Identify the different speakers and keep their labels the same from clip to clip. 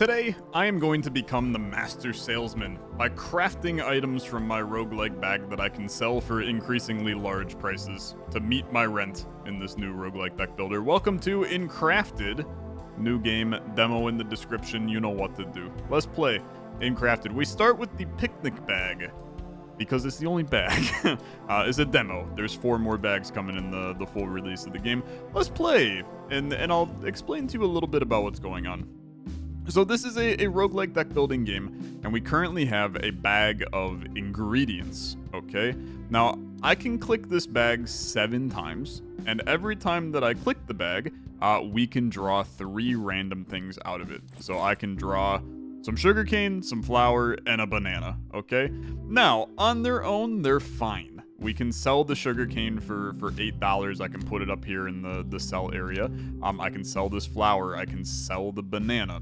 Speaker 1: Today, I am going to become the master salesman by crafting items from my roguelike bag that I can sell for increasingly large prices to meet my rent in this new roguelike deck builder. Welcome to Incrafted. New game, demo in the description, you know what to do. Let's play Incrafted. We start with the picnic bag, because it's the only bag. It's a demo. There's 4 more bags coming in the full release of the game. Let's play, and I'll explain to you a little bit about what's going on. So this is a roguelike deck building game, and we currently have a bag of ingredients, okay? Now, I can click this bag 7 times, and every time that I click the bag, we can draw 3 random things out of it. So I can draw some sugarcane, some flour, and a banana, okay? Now, on their own, they're fine. We can sell the sugarcane for $8. I can put it up here in the sell area. I can sell this flour. I can sell the banana.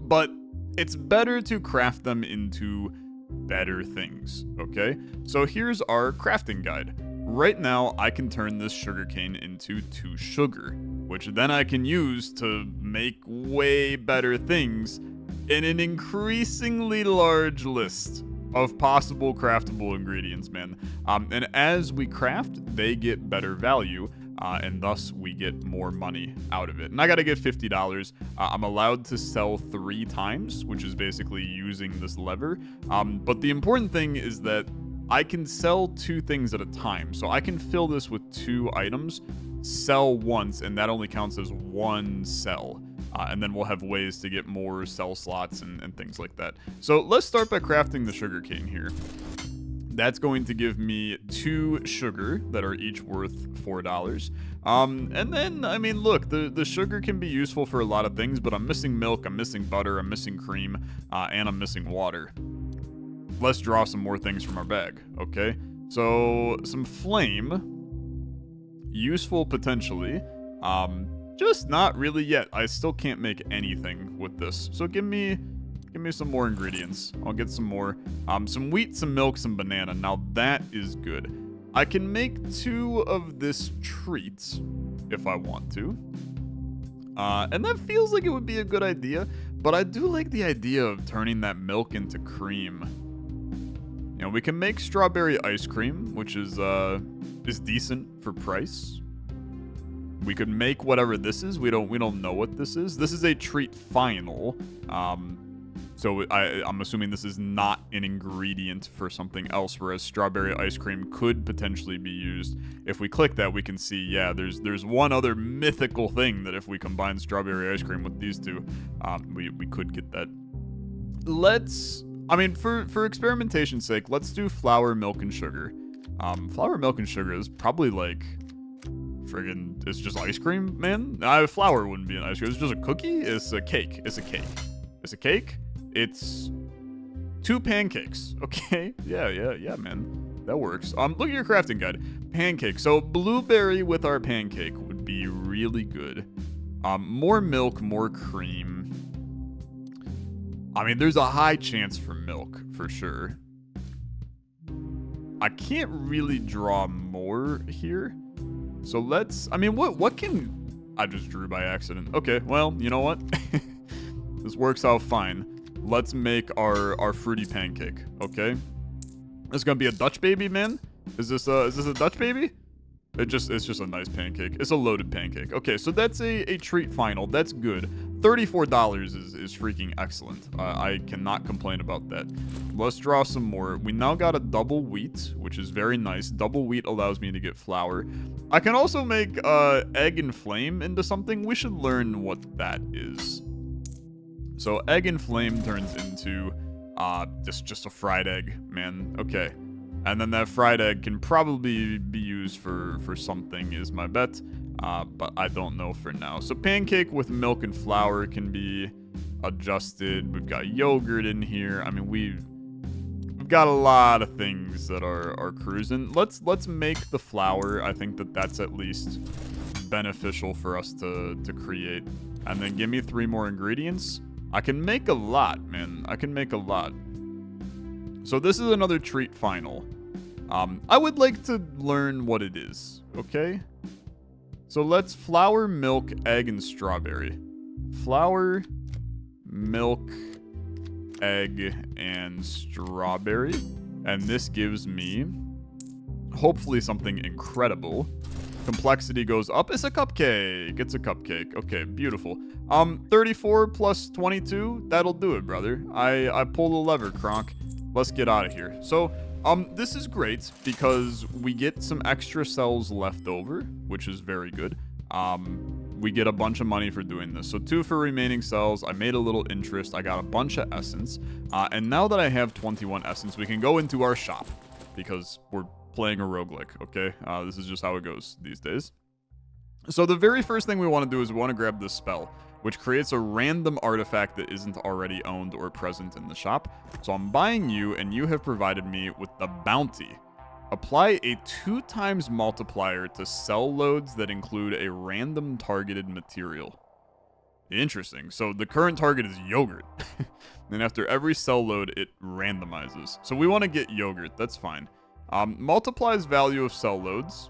Speaker 1: But it's better to craft them into better things, okay? So here's our crafting guide. Right now, I can turn this sugarcane into 2 sugar, which then I can use to make way better things in an increasingly large list of possible craftable ingredients, man. And as we craft, they get better value. And thus we get more money out of it. And I gotta get $50. I'm allowed to sell 3 times, which is basically using this lever. But the important thing is that I can sell 2 things at a time. So I can fill this with 2 items, sell once, and that only counts as 1 sell. And then we'll have ways to get more sell slots and things like that. So let's start by crafting the sugarcane here. That's going to give me 2 sugar that are each worth $4. And then, I mean, look, the sugar can be useful for a lot of things, but I'm missing milk, I'm missing butter, I'm missing cream, and I'm missing water. Let's draw some more things from our bag, okay? So, some flame, useful potentially, just not really yet. I still can't make anything with this. So give me some more ingredients. I'll get some more. Some wheat, some milk, some banana. Now that is good. I can make 2 of this treat if I want to. And that feels like it would be a good idea, but I do like the idea of turning that milk into cream. You know, we can make strawberry ice cream, which is decent for price. We could make whatever this is. We don't know what this is. This is a treat final. So I'm assuming this is not an ingredient for something else, whereas strawberry ice cream could potentially be used. If we click that, we can see, yeah, there's one other mythical thing that if we combine strawberry ice cream with these 2, we could get that. For experimentation's sake, let's do flour, milk, and sugar. Flour, milk, and sugar is probably like, friggin', it's just ice cream, man? Flour wouldn't be an ice cream. It's just a cookie? It's a cake. It's a cake. It's a cake? It's 2 pancakes, okay? Yeah, man. That works. Look at your crafting guide. Pancake. So blueberry with our pancake would be really good. More milk, more cream. I mean, there's a high chance for milk, for sure. I can't really draw more here. So let's, what can, I just drew by accident. Okay, well, you know what? This works out fine. Let's make our fruity pancake, okay? It's gonna be a Dutch baby, man? Is this a Dutch baby? It's just a nice pancake. It's a loaded pancake. Okay, so that's a treat final. That's good. $34 is freaking excellent. I cannot complain about that. Let's draw some more. We now got a double wheat, which is very nice. Double wheat allows me to get flour. I can also make egg and flame into something. We should learn what that is. So egg and flame turns into just a fried egg, man. Okay. And then that fried egg can probably be used for something is my bet. But I don't know for now. So pancake with milk and flour can be adjusted. We've got yogurt in here. I mean, we've got a lot of things that are cruising. Let's make the flour. I think that's at least beneficial for us to create. And then give me 3 more ingredients. I can make a lot, man. I can make a lot. So this is another treat final. I would like to learn what it is, okay? So let's flour, milk, egg, and strawberry. Flour, milk, egg, and strawberry. And this gives me, hopefully, something incredible. Complexity goes up. It's a cupcake. It's a cupcake. Okay, beautiful. 34 plus 22. That'll do it, brother. I pull the lever, Kronk. Let's get out of here. So, this is great because we get some extra cells left over, which is very good. We get a bunch of money for doing this. So 2 for remaining cells. I made a little interest. I got a bunch of essence. And now that I have 21 essence, we can go into our shop because we're playing a roguelike, okay? This is just how it goes these days. So the very first thing we want to do is we want to grab this spell, which creates a random artifact that isn't already owned or present in the shop. So I'm buying you, and you have provided me with the bounty. Apply a 2x multiplier to cell loads that include a random targeted material. Interesting. So the current target is yogurt. And after every cell load, it randomizes. So we want to get yogurt. That's fine. Multiplies value of cell loads.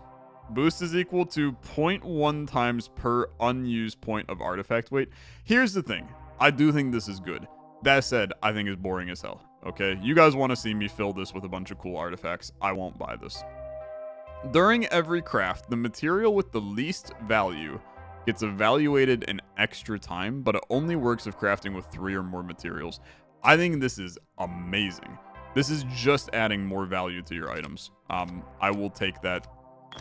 Speaker 1: Boost is equal to 0.1 times per unused point of artifact weight. Here's the thing. I do think this is good. That said, I think it's boring as hell. Okay, you guys want to see me fill this with a bunch of cool artifacts. I won't buy this. During every craft, the material with the least value gets evaluated an extra time, but it only works if crafting with 3 or more materials. I think this is amazing. This is just adding more value to your items. I will take that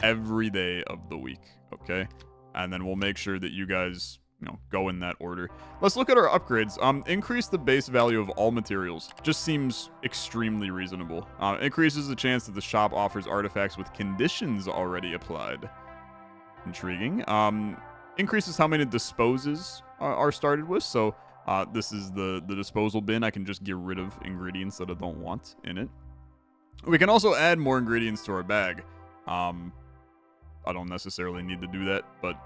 Speaker 1: every day of the week, okay? And then we'll make sure that you guys, go in that order. Let's look at our upgrades. Increase the base value of all materials. Just seems extremely reasonable. Increases the chance that the shop offers artifacts with conditions already applied. Intriguing. Increases how many disposes are started with. So this is the disposal bin. I can just get rid of ingredients that I don't want in it. We can also add more ingredients to our bag. I don't necessarily need to do that, but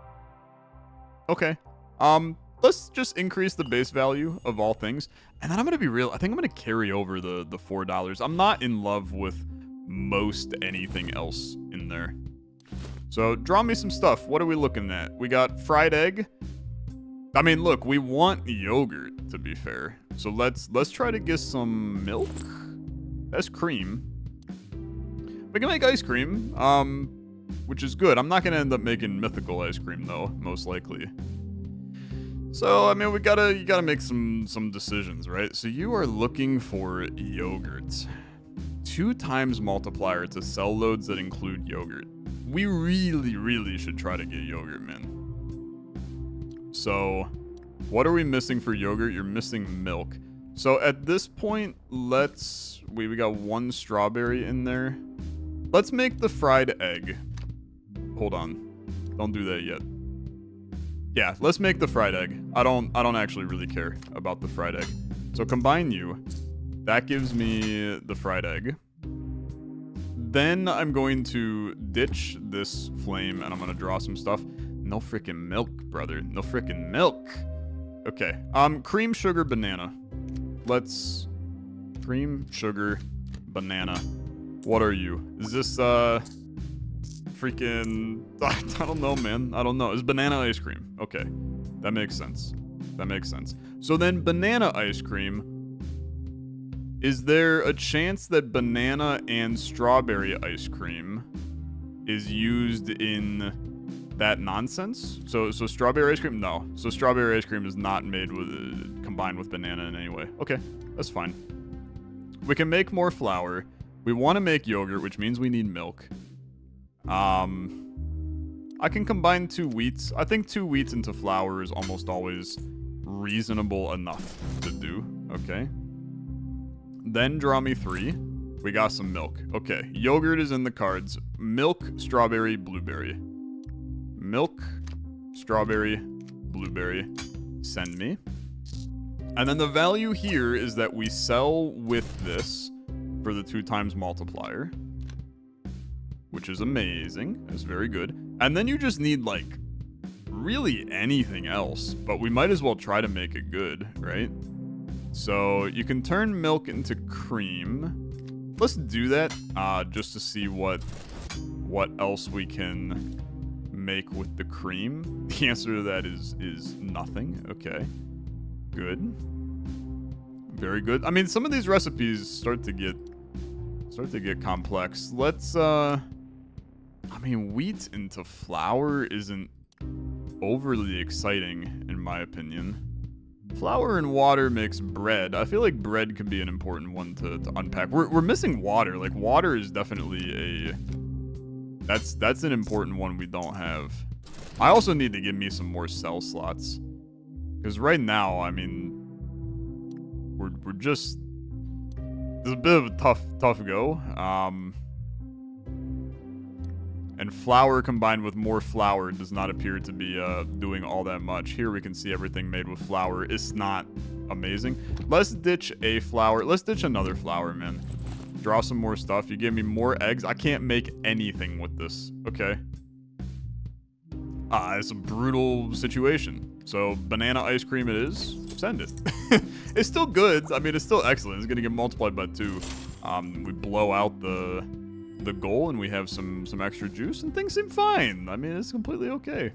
Speaker 1: okay. Let's just increase the base value of all things. And then I'm going to be real. I think I'm going to carry over the $4. I'm not in love with most anything else in there. So draw me some stuff. What are we looking at? We got fried egg. I mean, look, we want yogurt, to be fair. So let's try to get some milk. That's cream. We can make ice cream, which is good. I'm not going to end up making mythical ice cream, though, most likely. So, I mean, you gotta make some decisions, right? So you are looking for yogurt. 2x multiplier to cell loads that include yogurt. We really, really should try to get yogurt, man. So, what are we missing for yogurt? You're missing milk. So at this point, we got 1 strawberry in there. Let's make the fried egg. Hold on. Don't do that yet. Yeah, let's make the fried egg. I don't actually really care about the fried egg. So combine you. That gives me the fried egg. Then I'm going to ditch this flame and I'm going to draw some stuff. No freaking milk, brother. No freaking milk. Okay. Cream, sugar, banana. Let's cream, sugar, banana. What are you? Is this freaking, I don't know, man. I don't know. It's banana ice cream. Okay. That makes sense. That makes sense. So then banana ice cream. Is there a chance that banana and strawberry ice cream is used in that nonsense? So strawberry ice cream? No. So strawberry ice cream is not made with combined with banana in any way. Okay. That's fine. We can make more flour. We want to make yogurt, which means we need milk. I can combine 2 wheats. I think 2 wheats into flour is almost always reasonable enough to do. Okay. Then draw me 3. We got some milk. Okay. Yogurt is in the cards. Milk, strawberry, blueberry. Milk, strawberry, blueberry. Send me. And then the value here is that we sell with this for the 2x multiplier, which is amazing. That's very good. And then you just need, like, really anything else, but we might as well try to make it good, right? So you can turn milk into cream. Let's do that just to see what else we can make with the cream. The answer to that is nothing. Okay, good. Very good. I mean, some of these recipes start to get complex. Let's I mean, wheat into flour isn't overly exciting in my opinion. Flour and water makes bread. I feel like bread could be an important one to unpack. We're missing water. Like, water is definitely a... That's an important one we don't have. I also need to give me some more cell slots. Because right now, I mean... We're just... It's a bit of a tough go. And flour combined with more flour does not appear to be doing all that much. Here we can see everything made with flour. It's not amazing. Let's ditch a flour. Let's ditch another flour, man. Draw some more stuff. You gave me more eggs. I can't make anything with this. Okay. It's a brutal situation. So banana ice cream it is. Send it. It's still good. I mean, it's still excellent. It's going to get multiplied by 2. We blow out the goal and we have some extra juice and things seem fine. I mean, it's completely okay.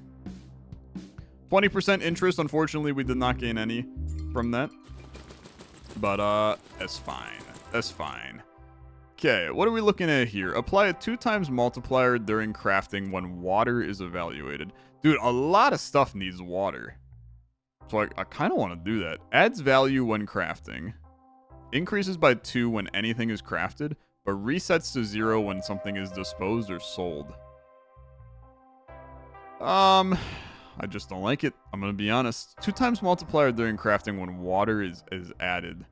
Speaker 1: 20% interest. Unfortunately, we did not gain any from that. But that's fine. That's fine. Okay, what are we looking at here? Apply a 2x multiplier during crafting when water is evaluated. Dude, a lot of stuff needs water. So I kind of want to do that. Adds value when crafting. Increases by 2 when anything is crafted, but resets to 0 when something is disposed or sold. I just don't like it. I'm going to be honest. 2x multiplier during crafting when water is added,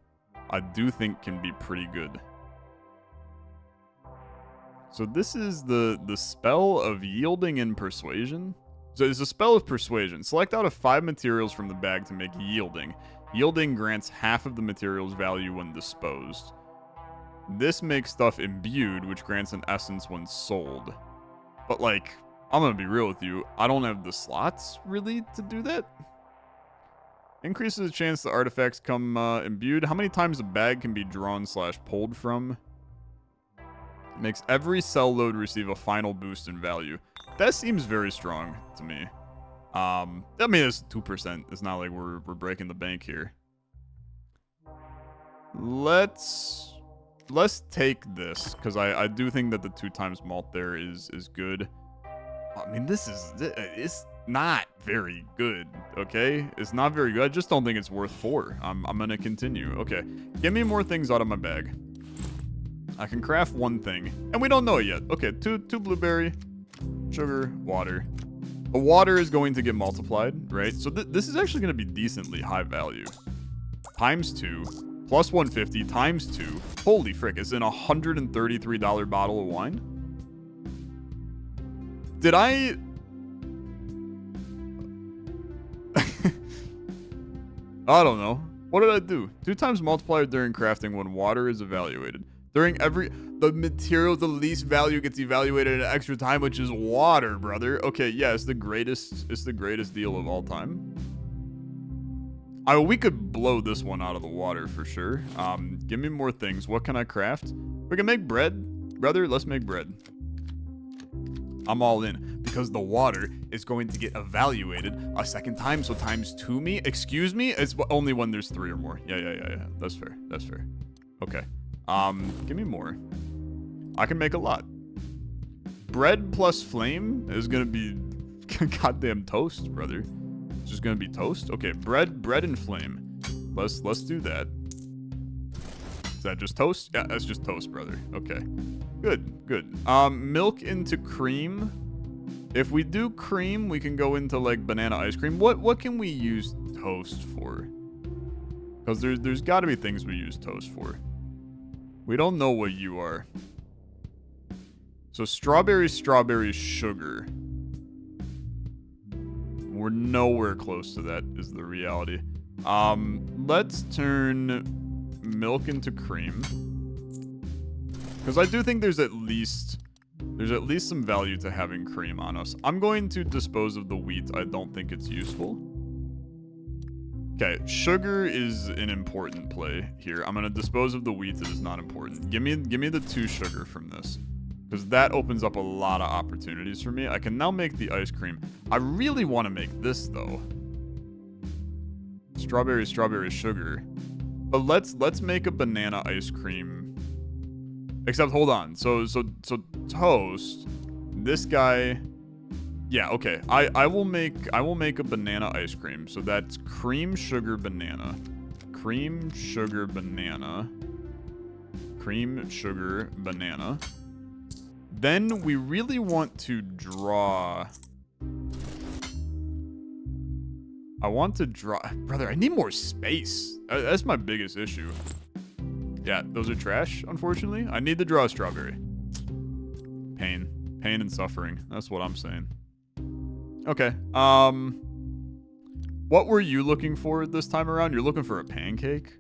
Speaker 1: I do think can be pretty good. So this is the spell of yielding and persuasion. So it's a spell of persuasion. Select out of 5 materials from the bag to make yielding. Yielding grants half of the material's value when disposed. This makes stuff imbued, which grants an essence when sold. But like, I'm gonna be real with you, I don't have the slots really to do that. Increases the chance the artifacts come imbued. How many times a bag can be drawn / pulled from? Makes every cell load receive a final boost in value. That seems very strong to me. I mean, it's 2%. It's not like we're breaking the bank here. Let's take this, because I do think that the 2x malt there is good. I mean, it's not very good, okay? It's not very good. I just don't think it's worth 4. I'm gonna continue. Okay, give me more things out of my bag. I can craft 1 thing, and we don't know it yet. Okay, two blueberry, sugar, water. The water is going to get multiplied, right? So this is actually going to be decently high value. Times 2, plus 150, times 2. Holy frick, it's an $133 bottle of wine? Did I... I don't know. What did I do? 2x multiplier during crafting when water is evaluated. During the material the least value gets evaluated at extra time, which is water, brother. Okay, yeah, it's the greatest deal of all time. We could blow this one out of the water for sure. Give me more things. What can I craft? We can make bread. Brother, let's make bread. I'm all in because the water is going to get evaluated a second time. So times 2 me. Excuse me? It's only when there's 3 or more. Yeah. That's fair. That's fair. Okay. Give me more. I can make a lot. Bread plus flame is gonna be goddamn toast, brother. It's just gonna be toast. Okay, bread and flame. Let's do that. Is that just toast? Yeah, that's just toast, brother. Okay. Good. Milk into cream. If we do cream, we can go into like banana ice cream. What can we use toast for? Because there's got to be things we use toast for. We don't know what you are. So strawberry, sugar. We're nowhere close to that is the reality. Let's turn milk into cream. Because I do think there's at least some value to having cream on us. I'm going to dispose of the wheat. I don't think it's useful. Okay, sugar is an important play here. I'm going to dispose of the wheat. It is not important. Give me the 2 sugar from this. Because that opens up a lot of opportunities for me. I can now make the ice cream. I really want to make this, though. Strawberry, sugar. But let's make a banana ice cream. Except hold on. So toast. This guy. Yeah, okay. I will make a banana ice cream. So that's cream, sugar, banana. Cream, sugar, banana. Cream, sugar, banana. Then we really want to draw. I want to draw. Brother, I need more space. That's my biggest issue. Yeah, those are trash, unfortunately. I need to draw a strawberry. Pain. Pain and suffering. That's what I'm saying. Okay. What were you looking for this time around? You're looking for a pancake?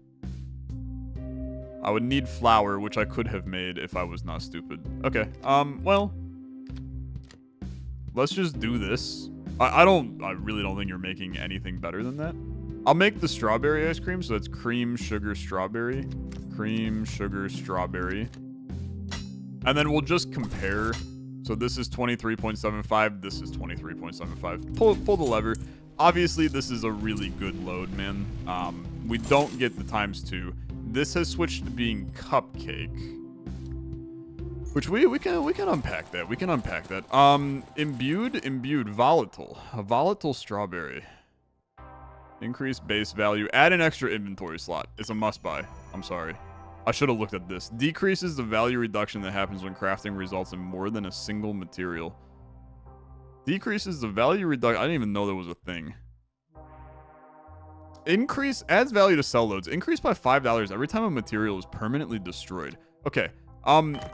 Speaker 1: I would need flour, which I could have made if I was not stupid. Okay. Well, let's just do this. I really don't think you're making anything better than that. I'll make the strawberry ice cream, so that's cream, sugar, strawberry. Cream, sugar, strawberry. And then we'll just compare. So this is 23.75, this is 23.75. Pull the lever. Obviously, this is a really good load, man. We don't get the ×2. This has switched to being cupcake. Which we can unpack that. We can unpack that. Imbued, volatile. A volatile strawberry. Increase base value. Add an extra inventory slot. It's a must buy. I'm sorry. I should have looked at this. Decreases the value reduction that happens when crafting results in more than a single material. Decreases the value reduction. I didn't even know there was a thing. Increase adds value to sell loads. Increase by $5 every time a material is permanently destroyed. Okay.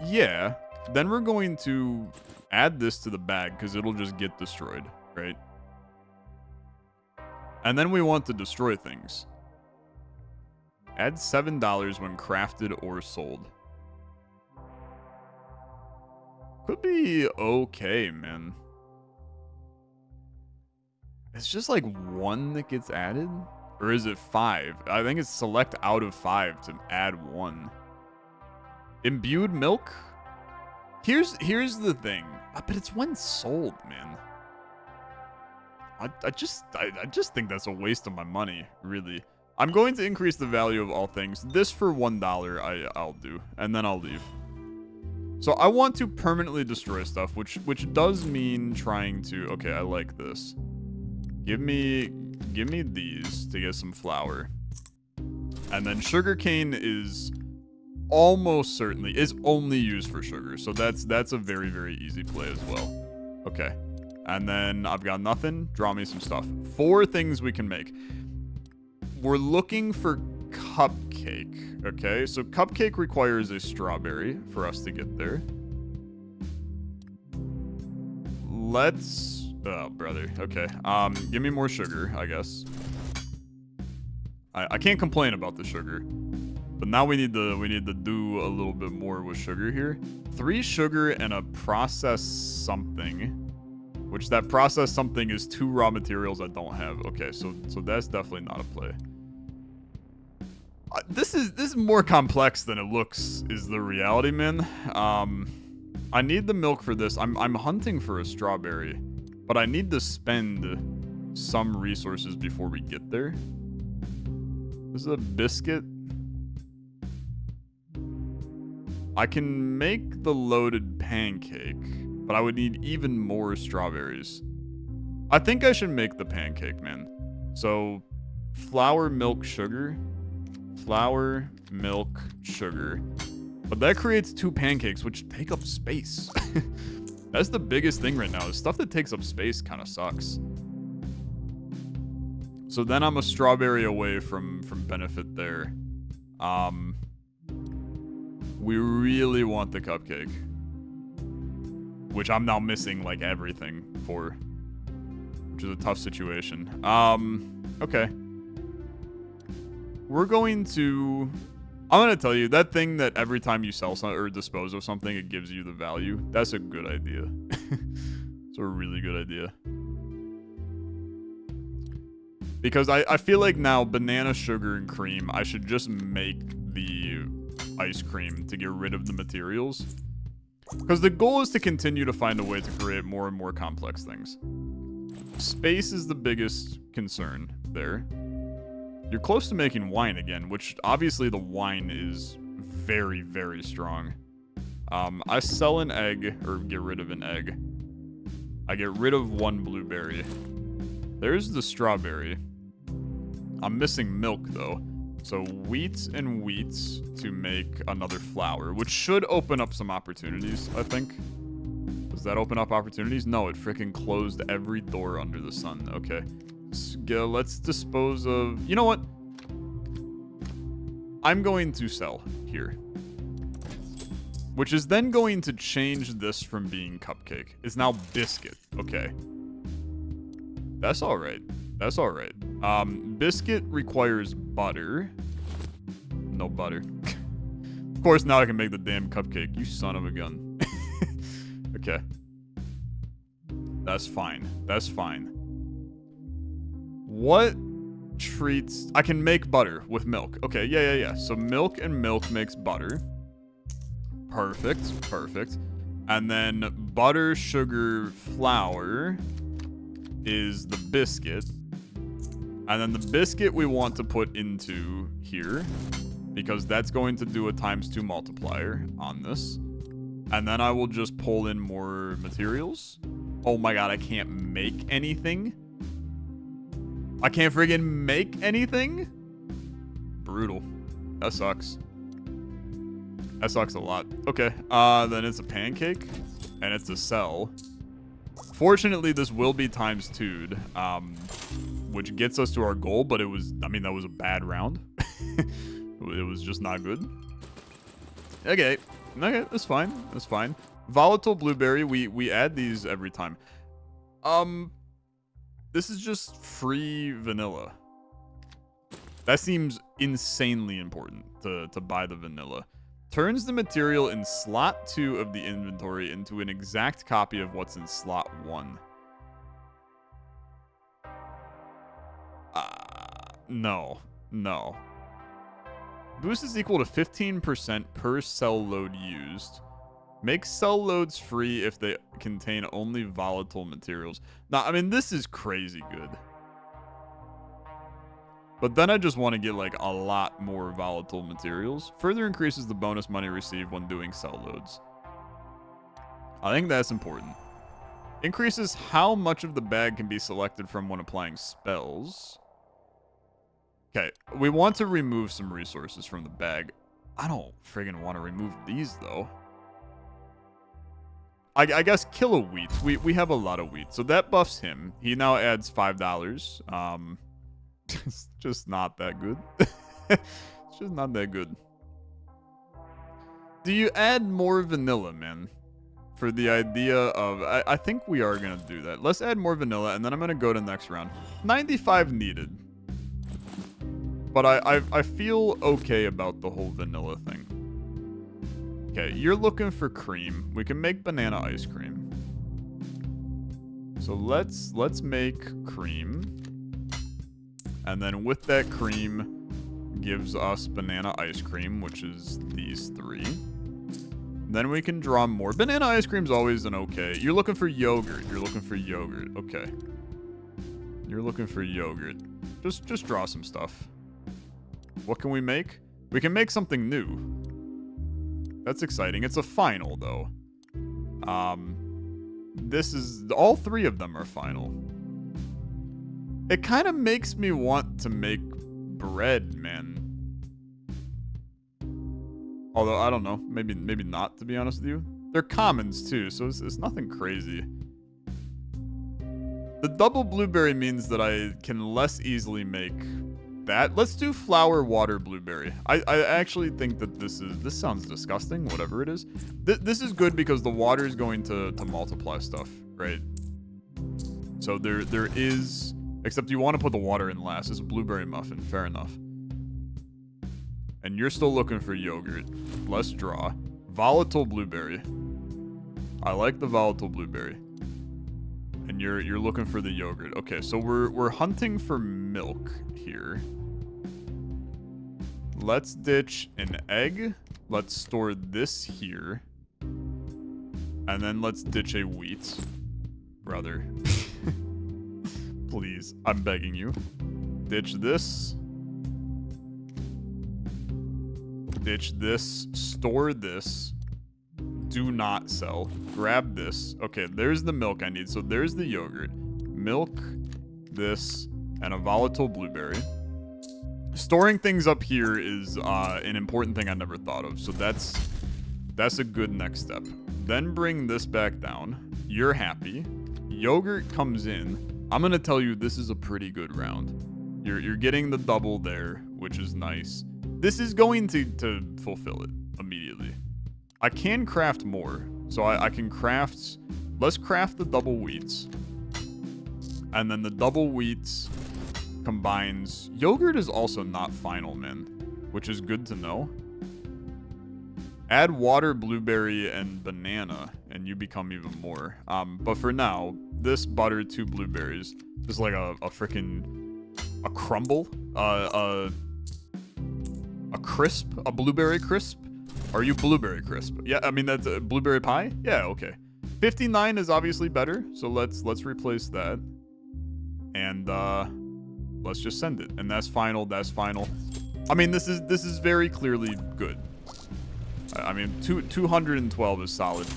Speaker 1: Yeah. Then we're going to add this to the bag because it'll just get destroyed, right? And then we want to destroy things. Add $7 when crafted or sold. Could be okay, man. It's just like 1 that gets added? Or is it 5? I think it's select out of 5 to add 1. Imbued milk? Here's the thing. But it's when sold, man. I just think that's a waste of my money, really. I'm going to increase the value of all things. This for $1 I'll do, and then I'll leave. So I want to permanently destroy stuff, which does mean trying to. Okay, I like this. Give me these to get some flour, and then sugarcane is almost certainly is only used for sugar. So that's a very, very easy play as well. Okay, and then I've got nothing. Draw me some stuff. 4 things we can make. We're looking for cupcake, okay? So cupcake requires a strawberry for us to get there. Oh, brother. Okay. Give me more sugar, I guess. I can't complain about the sugar. But now we need to do a little bit more with sugar here. 3 sugar and a process something. Which that process something is 2 raw materials I don't have. Okay, so that's definitely not a play. This is more complex than it looks, is the reality, man. I need the milk for this. I'm hunting for a strawberry, but I need to spend some resources before we get there. This is a biscuit. I can make the loaded pancake, but I would need even more strawberries. I think I should make the pancake, man. So, flour, milk, sugar. Flour, milk, sugar. But that creates 2 pancakes, which take up space. That's the biggest thing right now. The stuff that takes up space kind of sucks. So then I'm a strawberry away from benefit there. We really want the cupcake. Which I'm now missing, like, everything for. Which is a tough situation. Okay. We're going to... I'm going to tell you, that thing that every time you sell something or dispose of something, it gives you the value. That's a good idea. It's a really good idea. Because I feel like now, banana, sugar, and cream, I should just make the ice cream to get rid of the materials. Because the goal is to continue to find a way to create more and more complex things. Space is the biggest concern there. You're close to making wine again, which obviously the wine is very, very strong. I sell an egg, or get rid of an egg. I get rid of 1 blueberry. There's the strawberry. I'm missing milk, though. So wheat and wheats to make another flour, which should open up some opportunities, I think. Does that open up opportunities? No, it freaking closed every door under the sun. Okay. So, let's dispose of... You know what? I'm going to sell here. Which is then going to change this from being cupcake. It's now biscuit. Okay. That's alright. That's alright. Biscuit requires butter. No butter. Of course, now I can make the damn cupcake. You son of a gun. Okay. That's fine. That's fine. What treats... I can make butter with milk. Okay, yeah. So milk and milk makes butter. Perfect, perfect. And then butter, sugar, flour is the biscuit. And then the biscuit we want to put into here because that's going to do a ×2 multiplier on this. And then I will just pull in more materials. Oh my god, I can't make anything? I can't friggin' make anything? Brutal. That sucks. That sucks a lot. Okay, then it's a pancake, and it's a cell. Fortunately, this will be ×2'd, which gets us to our goal, but it was, I mean, that was a bad round. It was just not good. Okay, that's fine, that's fine. Volatile blueberry, we add these every time. This is just free vanilla. That seems insanely important to buy the vanilla. Turns the material in slot 2 of the inventory into an exact copy of what's in slot 1. No. Boost is equal to 15% per cell load used. Make cell loads free if they contain only volatile materials. Now, I mean, this is crazy good. But then I just want to get, like, a lot more volatile materials. Further increases the bonus money received when doing cell loads. I think that's important. Increases how much of the bag can be selected from when applying spells. Okay, we want to remove some resources from the bag. I don't friggin' want to remove these, though. I guess kill a wheat. We have a lot of wheat, so that buffs him. He now adds $5. It's just not that good. It's just not that good. Do you add more vanilla, man? For the idea of... I think we are going to do that. Let's add more vanilla, and then I'm going to go to next round. 95 needed. But I feel okay about the whole vanilla thing. Okay, you're looking for cream. We can make banana ice cream. So let's make cream. And then with that cream gives us banana ice cream, which is these 3. Then we can draw more. Banana ice cream's always an okay. You're looking for yogurt. You're looking for yogurt. Okay. You're looking for yogurt. Just draw some stuff. What can we make? We can make something new. That's exciting. It's a final, though. This is... All 3 of them are final. It kind of makes me want to make bread, man. Although, I don't know. Maybe not, to be honest with you. They're commons, too, so it's nothing crazy. The double blueberry means that I can less easily make that. Let's do flour, water, blueberry. I actually think that this sounds disgusting, whatever it is. This is good because the water is going to multiply stuff, right? So there is... Except you want to put the water in last. It's a blueberry muffin. Fair enough. And you're still looking for yogurt. Let's draw. Volatile blueberry. I like the volatile blueberry. And you're looking for the yogurt. Okay, so we're hunting for milk here. Let's ditch an egg. Let's store this here. And then let's ditch a wheat. Brother. Please, I'm begging you. Ditch this. Ditch this. Store this. Do not sell. Grab this. Okay, there's the milk I need. So there's the yogurt. Milk, this, and a volatile blueberry. Storing things up here is an important thing I never thought of. So that's a good next step. Then bring this back down. You're happy. Yogurt comes in. I'm going to tell you this is a pretty good round. You're getting the double there, which is nice. This is going to fulfill it immediately. I can craft more. So I can craft... Let's craft the double wheats. And then the double wheats combines... Yogurt is also not final, man. Which is good to know. Add water, blueberry, and banana, and you become even more. But for now, this butter, 2 blueberries, is like a freaking... A crumble? A crisp? A blueberry crisp? Are you blueberry crisp? Yeah, I mean, that's a blueberry pie? Yeah, okay. 59 is obviously better, so let's replace that. And let's just send it. And that's final, that's final. I mean, this is very clearly good. I mean, 212 is solid.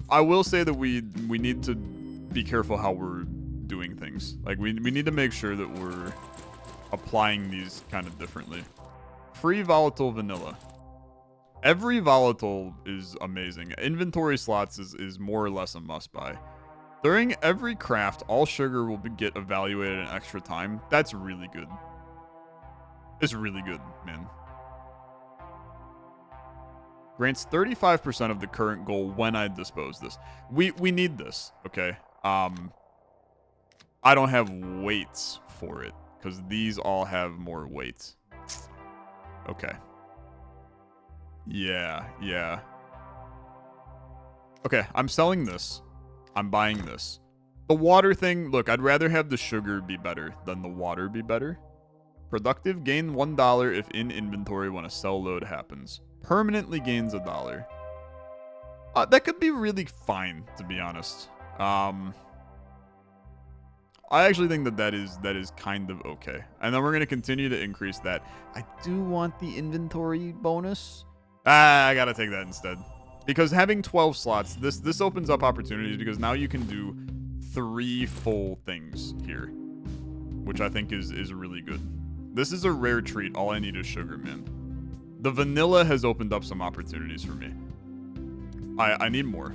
Speaker 1: I will say that we need to be careful how we're doing things. Like, we need to make sure that we're applying these kind of differently. Free volatile vanilla. Every volatile is amazing. Inventory slots is more or less a must-buy. During every craft, all sugar will get evaluated in extra time. That's really good. It's really good, man. Grants 35% of the current goal when I dispose this. We need this, okay? I don't have weights for it, because these all have more weight. Okay. Yeah. Okay, I'm selling this. I'm buying this. The water thing, look, I'd rather have the sugar be better than the water be better. Productive, gain $1 if in inventory when a sell load happens. Permanently gains $1. That could be really fine, to be honest. I actually think that is kind of okay. And then we're going to continue to increase that. I do want the inventory bonus. I gotta take that instead. Because having 12 slots, this opens up opportunities because now you can do 3 full things here. Which I think is really good. This is a rare treat. All I need is sugar, man. The vanilla has opened up some opportunities for me. I need more.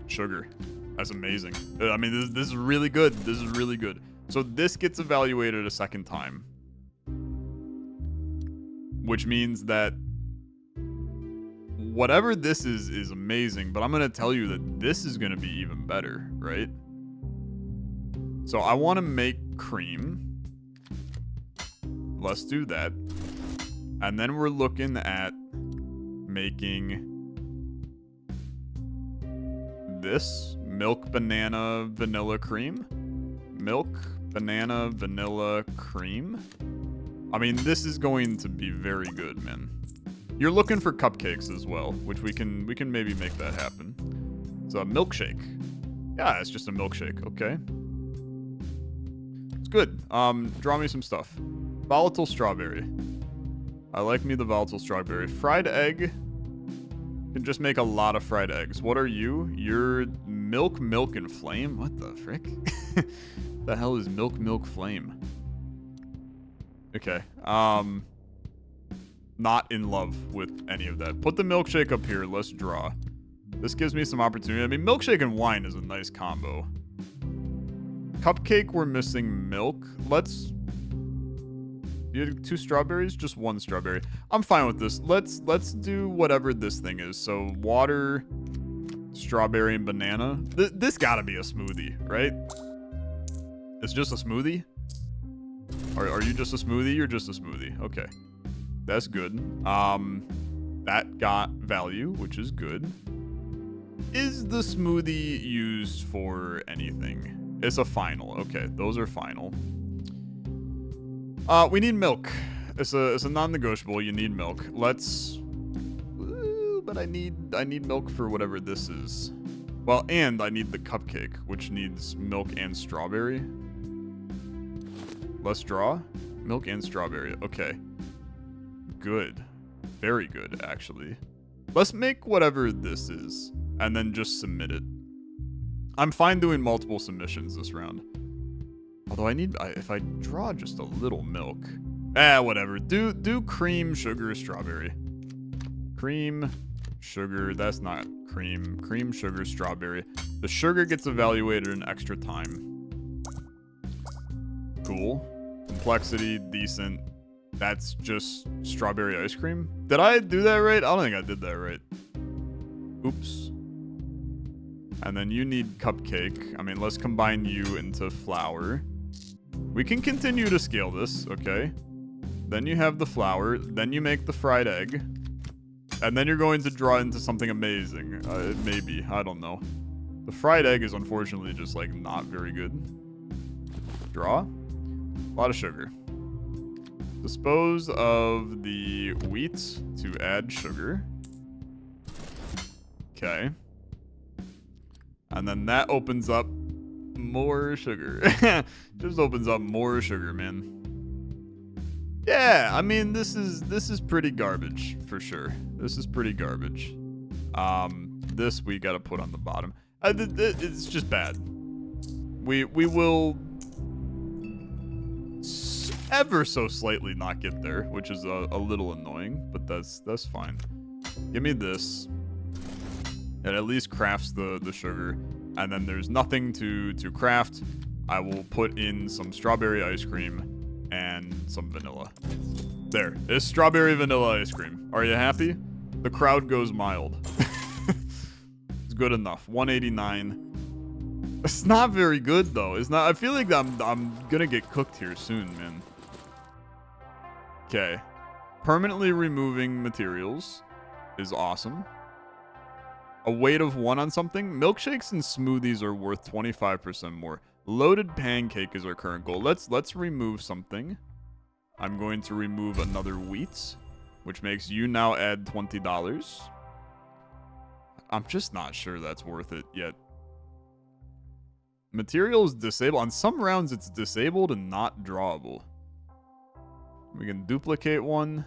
Speaker 1: Sugar. That's amazing. I mean, this is really good. This is really good. So this gets evaluated a second time. Which means that whatever this is amazing, but I'm going to tell you that this is going to be even better, right? So I want to make cream. Let's do that. And then we're looking at making this milk, banana, vanilla cream. Milk, banana, vanilla cream. I mean, this is going to be very good, man. You're looking for cupcakes as well, which we can maybe make that happen. It's a milkshake. Yeah, it's just a milkshake. Okay. It's good. Draw me some stuff. Volatile strawberry. I like me the volatile strawberry. Fried egg. Can just make a lot of fried eggs. What are you? You're milk, and flame? What the frick? The hell is milk, flame? Okay. Not in love with any of that. Put the milkshake up here. Let's draw. This gives me some opportunity. I mean, milkshake and wine is a nice combo. Cupcake, we're missing milk. Let's... You have 2 strawberries? Just 1 strawberry. I'm fine with this. Let's do whatever this thing is. So water, strawberry, and banana. This gotta be a smoothie, right? It's just a smoothie? Are you just a smoothie? You're just a smoothie. Okay. That's good. That got value, which is good. Is the smoothie used for anything? It's a final. Okay, those are final. We need milk. It's a non-negotiable. You need milk. Let's... Ooh, but I need milk for whatever this is. Well, and I need the cupcake, which needs milk and strawberry. Let's draw. Milk and strawberry. Okay. Good. Very good, actually. Let's make whatever this is, and then just submit it. I'm fine doing multiple submissions this round. Although if I draw just a little milk. Whatever. Do cream, sugar, strawberry. Cream, sugar, that's not cream. Cream, sugar, strawberry. The sugar gets evaluated an extra time. Cool. Complexity, decent. That's just strawberry ice cream. Did I do that right? I don't think I did that right. Oops. And then you need cupcake. I mean, let's combine you into flour. We can continue to scale this, okay? Then you have the flour. Then you make the fried egg. And then you're going to draw into something amazing. Maybe. I don't know. The fried egg is unfortunately just, like, not very good. Draw. A lot of sugar. Dispose of the wheat to add sugar. Okay. And then that opens up more sugar. Just opens up more sugar, man. Yeah, I mean, this is pretty garbage for sure. This is pretty garbage. This we gotta put on the bottom. It's just bad. We will ever so slightly not get there, which is a little annoying, but that's fine. Give me this. It at least crafts the sugar, and then there's nothing to craft. I will put in some strawberry ice cream and some vanilla. There, it's strawberry vanilla ice cream. Are you happy? The crowd goes mild. It's good enough. 189. It's not very good though. It's not. I feel like I'm gonna get cooked here soon, man. Okay. Permanently removing materials is awesome. A weight of 1 on something. Milkshakes and smoothies are worth 25% more. Loaded pancake is our current goal. Let's remove something. I'm going to remove another wheat, which makes you now add $20. I'm just not sure that's worth it yet. Materials disabled. On some rounds, it's disabled and not drawable. We can duplicate one.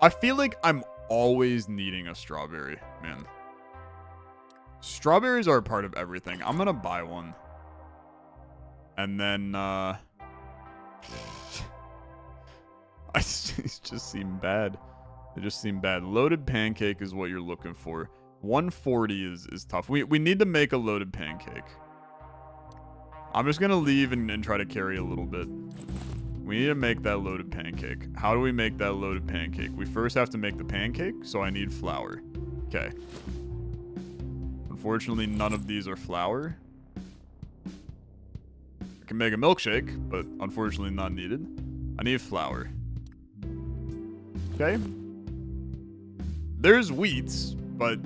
Speaker 1: I feel like I'm always needing a strawberry, man. Strawberries are a part of everything. I'm gonna buy one. And then, it just seem bad. They just seem bad. Loaded pancake is what you're looking for. 140 is tough. We need to make a loaded pancake. I'm just gonna leave and try to carry a little bit. We need to make that loaded pancake. How do we make that loaded pancake? We first have to make the pancake, so I need flour. Okay. Unfortunately, none of these are flour. I can make a milkshake, but unfortunately not needed. I need flour. Okay. There's wheats, but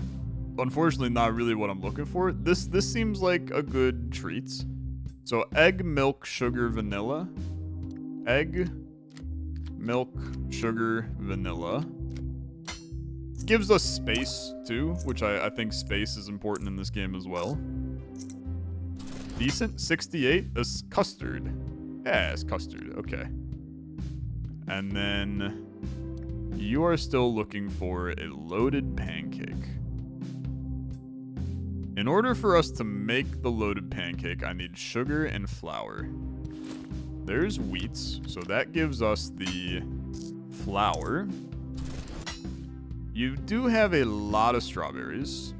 Speaker 1: unfortunately not really what I'm looking for. This seems like a good treat. So egg, milk, sugar, vanilla. Egg, milk, sugar, vanilla. Gives us space, too, which I think space is important in this game as well. Decent. 68 is custard. Yeah, it's custard. Okay. And then you are still looking for a loaded pancake. In order for us to make the loaded pancake, I need sugar and flour. There's wheat, so that gives us the flour. You do have a lot of strawberries.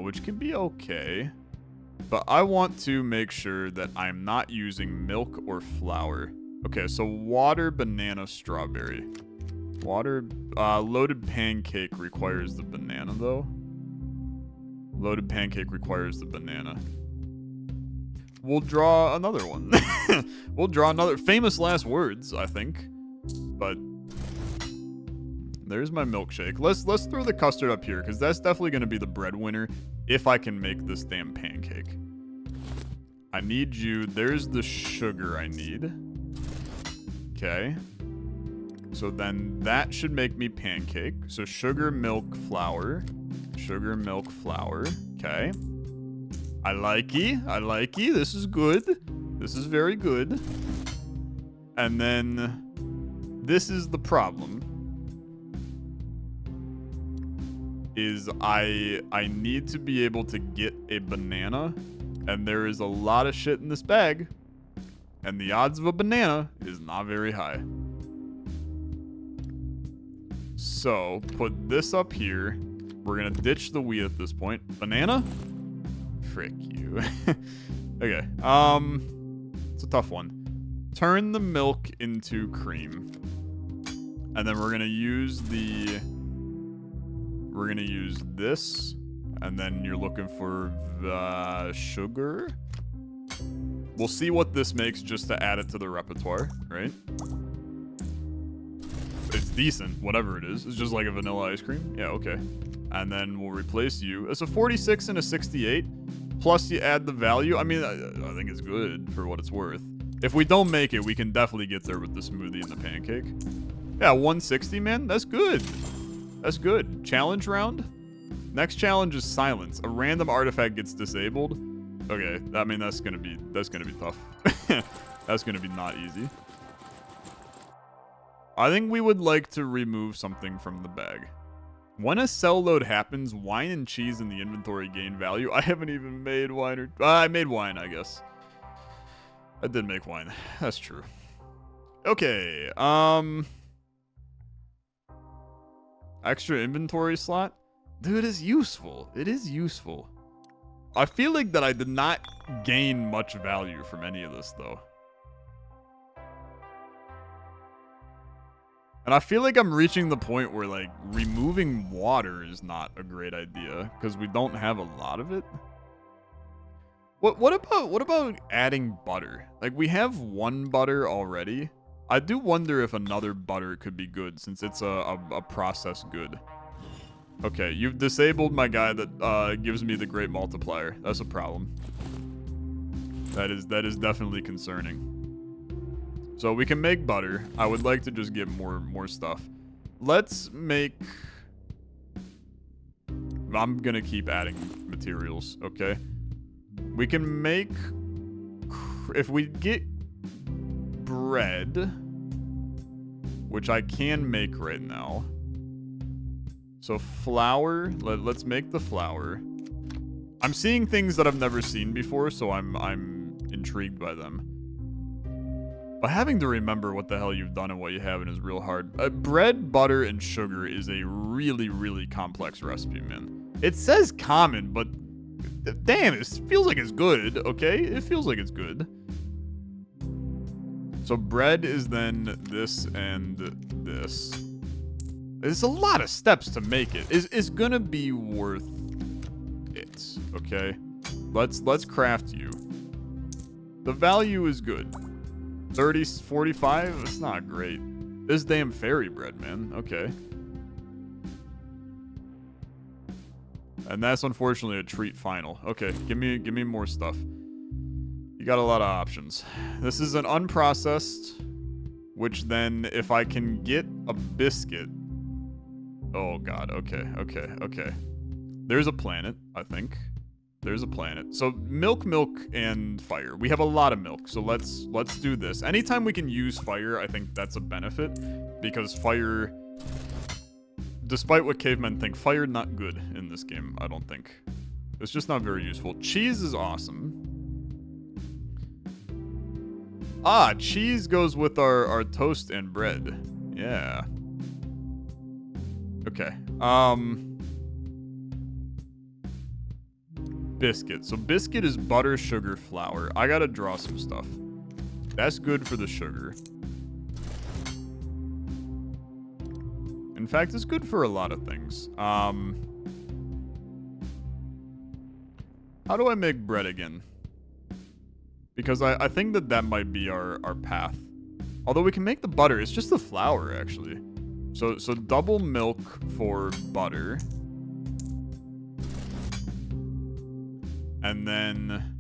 Speaker 1: Which can be okay. But I want to make sure that I'm not using milk or flour. Okay, so water, banana, strawberry. Water, loaded pancake requires the banana, though. Loaded pancake requires the banana. We'll draw another one. We'll draw another. Famous last words, I think. But there's my milkshake. Let's throw the custard up here, because that's definitely going to be the breadwinner if I can make this damn pancake. I need you. There's the sugar I need. Okay. So then that should make me pancake. So sugar, milk, flour. Sugar, milk, flour. Okay. I likey. This is good. This is very good. And then this is the problem. Is I need to be able to get a banana, and there is a lot of shit in this bag, and the odds of a banana is not very high. So put this up here. We're gonna ditch the wheat at this point. Banana? Frick you. Okay. It's a tough one. Turn the milk into cream, and then we're gonna use this, and then you're looking for the sugar. We'll see what this makes just to add it to the repertoire, right? It's decent, whatever it is. It's just like a vanilla ice cream. Yeah, okay. And then we'll replace you. It's a 46 and a 68. Plus you add the value. I mean, I think it's good for what it's worth. If we don't make it, we can definitely get there with the smoothie and the pancake. Yeah, 160, man. That's good. That's good. Challenge round. Next challenge is silence. A random artifact gets disabled. Okay, I mean that's gonna be tough. That's gonna be not easy. I think we would like to remove something from the bag. When a sell load happens, wine and cheese in the inventory gain value. I haven't even made wine or... I made wine, I guess. I did make wine. That's true. Okay, extra inventory slot? Dude, it's useful. It is useful. I feel like that I did not gain much value from any of this, though. And I feel like I'm reaching the point where, like, removing water is not a great idea, because we don't have a lot of it. What about adding butter? Like, we have one butter already. I do wonder if another butter could be good, since it's a processed good. Okay, you've disabled my guy that gives me the great multiplier. That's a problem. That is definitely concerning. So we can make butter. I would like to just get more stuff. Let's make... I'm gonna keep adding materials, okay? We can make... If we get bread, which I can make right now. So flour, let's make the flour. I'm seeing things that I've never seen before, so I'm intrigued by them. But having to remember what the hell you've done and what you haven't is real hard. Bread, butter, and sugar is a really, really complex recipe, man. It says common, but damn, it feels like it's good, okay? It feels like it's good. So bread is then this and this. There's a lot of steps to make it. It's gonna be worth it, okay? Let's craft you. The value is good. 30, 45? That's not great. This damn fairy bread, man. Okay. And that's unfortunately a treat final. Okay, give me more stuff. You got a lot of options. This is an unprocessed, which then if I can get a biscuit. Oh god, okay. There's a planet, I think. There's a planet. So milk, and fire. We have a lot of milk, so let's do this. Anytime we can use fire, I think that's a benefit, because fire, despite what cavemen think, fire not good in this game, I don't think. It's just not very useful. Cheese is awesome. Ah, cheese goes with our toast and bread. Yeah. Okay. Biscuit. So biscuit is butter, sugar, flour. I gotta draw some stuff. That's good for the sugar. In fact, it's good for a lot of things. How do I make bread again? Because I think that might be our path. Although we can make the butter. It's just the flour, actually. So double milk for butter. And then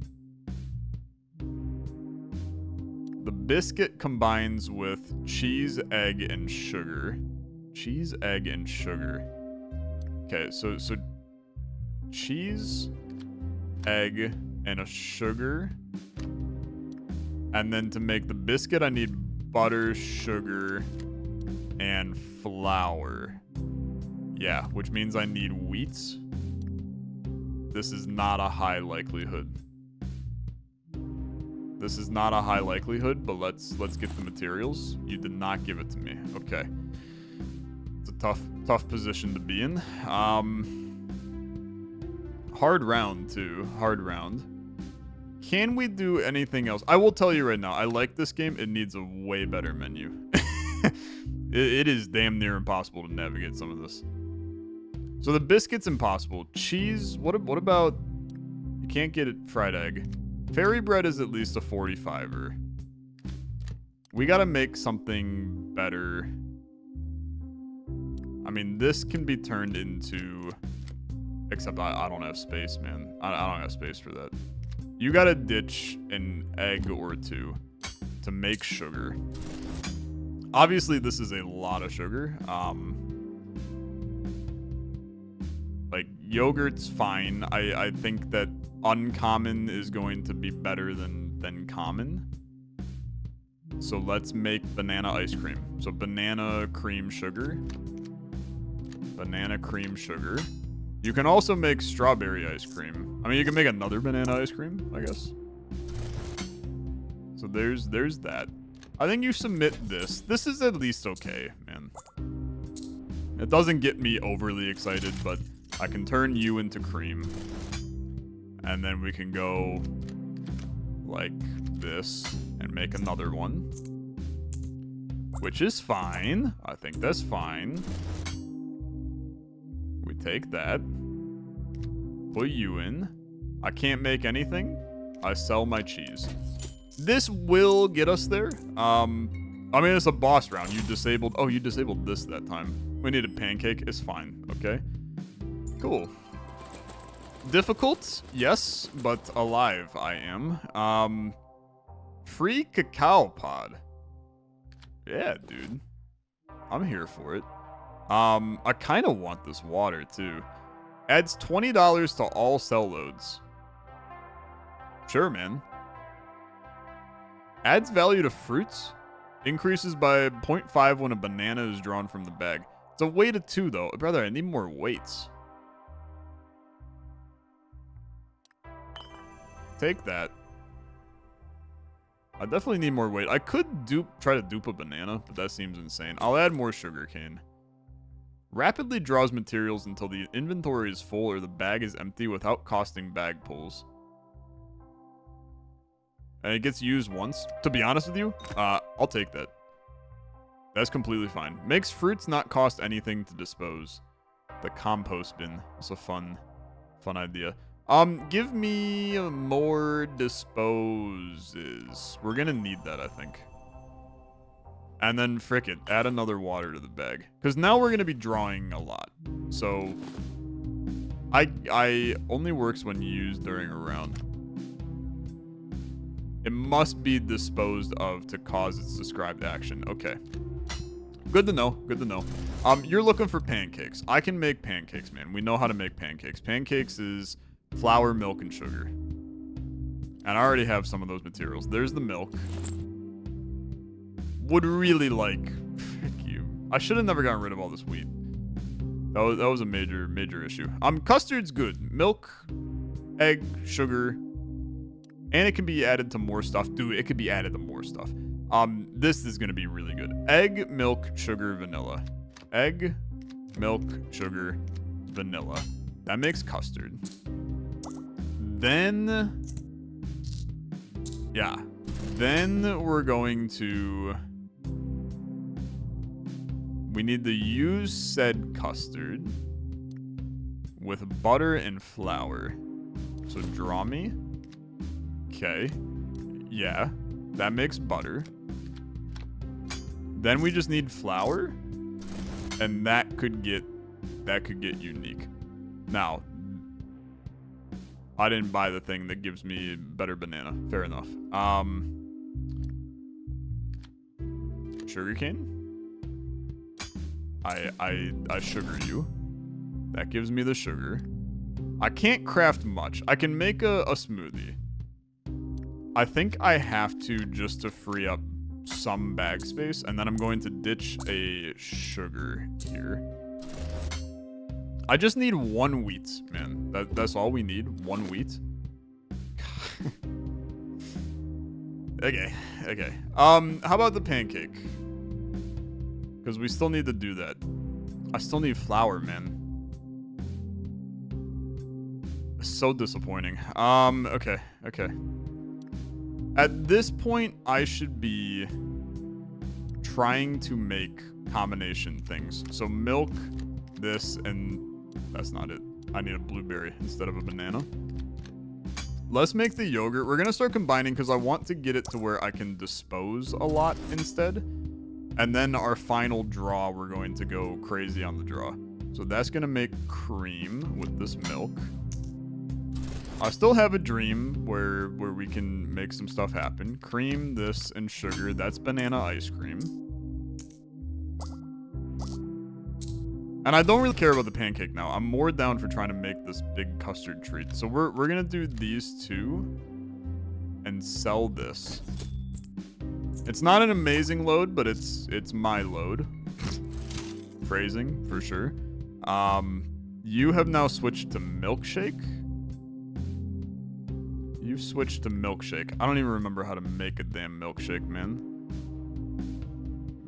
Speaker 1: the biscuit combines with cheese, egg, and sugar. Cheese, egg, and sugar. Okay, so cheese, egg, and a sugar. And then to make the biscuit, I need butter, sugar, and flour. Yeah, which means I need wheat. This is not a high likelihood. This is not a high likelihood, but let's get the materials. You did not give it to me. Okay. It's a tough position to be in. Hard round too. Hard round. Can we do anything else? I will tell you right now, I like this game. It needs a way better menu. It is damn near impossible to navigate some of this. So the biscuit's impossible. Cheese, what about... You can't get it fried egg. Fairy bread is at least a 45er. We gotta make something better. I mean, this can be turned into... Except I don't have space, man. I don't have space for that. You gotta ditch an egg or two to make sugar. Obviously, this is a lot of sugar. Like, yogurt's fine. I think that uncommon is going to be better than common. So let's make banana ice cream. So banana cream sugar. Banana cream sugar. You can also make strawberry ice cream. I mean, you can make another banana ice cream, I guess. So there's that. I think you submit this. This is at least okay, man. It doesn't get me overly excited, but I can turn you into cream. And then we can go like this and make another one. Which is fine. I think that's fine. We take that. Put you in. I can't make anything. I sell my cheese. This will get us there. I mean, it's a boss round. You disabled... Oh, you disabled this that time. We need a pancake. It's fine. Okay. Cool. Difficult? Yes, but alive I am. Free cacao pod. Yeah, dude. I'm here for it. I kind of want this water, too. Adds $20 to all sell loads. Sure, man. Adds value to fruits. Increases by 0.5 when a banana is drawn from the bag. It's a weight of 2, though. Brother, I need more weights. Take that. I definitely need more weight. I could try to dupe a banana, but that seems insane. I'll add more sugarcane. Rapidly draws materials until the inventory is full or the bag is empty without costing bag pulls. And it gets used once. To be honest with you, I'll take that. That's completely fine. Makes fruits not cost anything to dispose. The compost bin. That's a fun idea. Give me more disposes. We're gonna need that, I think. And then, frick it, add another water to the bag. Because now we're gonna be drawing a lot. So, I only works when used during a round. It must be disposed of to cause its described action. Okay. Good to know. Good to know. You're looking for pancakes. I can make pancakes, man. We know how to make pancakes. Pancakes is flour, milk, and sugar. And I already have some of those materials. There's the milk. Would really like... Frick you. I should have never gotten rid of all this wheat. That was a major issue. Custard's good. Milk, egg, sugar, and it can be added to more stuff. Dude, it could be added to more stuff. This is going to be really good. Egg, milk, sugar, vanilla. Egg, milk, sugar, vanilla. That makes custard. Then... Yeah. Then we're going to... We need to use said custard with butter and flour. So draw me. Okay. Yeah. That makes butter. Then we just need flour. And that could get unique. Now, I didn't buy the thing that gives me better banana. Fair enough. Sugarcane? I sugar you. That gives me the sugar. I can't craft much. I can make a smoothie. I think I have to just to free up some bag space, and then I'm going to ditch a sugar here. I just need 1 wheat, man. That's all we need. 1 wheat. Okay. How about the pancake? Because we still need to do that. I still need flour, man. So disappointing. Okay. At this point, I should be trying to make combination things. So milk, this, and that's not it. I need a blueberry instead of a banana. Let's make the yogurt. We're going to start combining because I want to get it to where I can dispose a lot instead. And then our final draw, we're going to go crazy on the draw. So that's going to make cream with this milk. I still have a dream where we can make some stuff happen. Cream, this, and sugar. That's banana ice cream. And I don't really care about the pancake now. I'm more down for trying to make this big custard treat. So we're going to do these two and sell this. It's not an amazing load, but it's my load. Phrasing, for sure. You have now switched to milkshake. You've switched to milkshake. I don't even remember how to make a damn milkshake, man.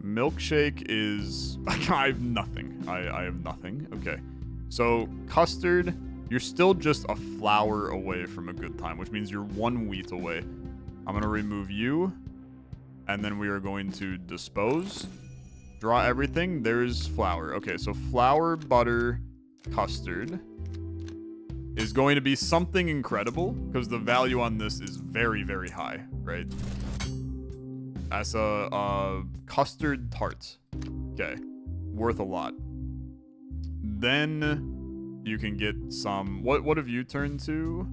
Speaker 1: Milkshake is... I have nothing. I have nothing. Okay. So, custard, you're still just a flour away from a good time, which means you're 1 wheat away. I'm going to remove you. And then we are going to dispose. Draw everything. There's flour. Okay, so flour, butter, custard is going to be something incredible because the value on this is very, very high, right? As a custard tart. Okay, worth a lot. Then you can get some... What have you turned to?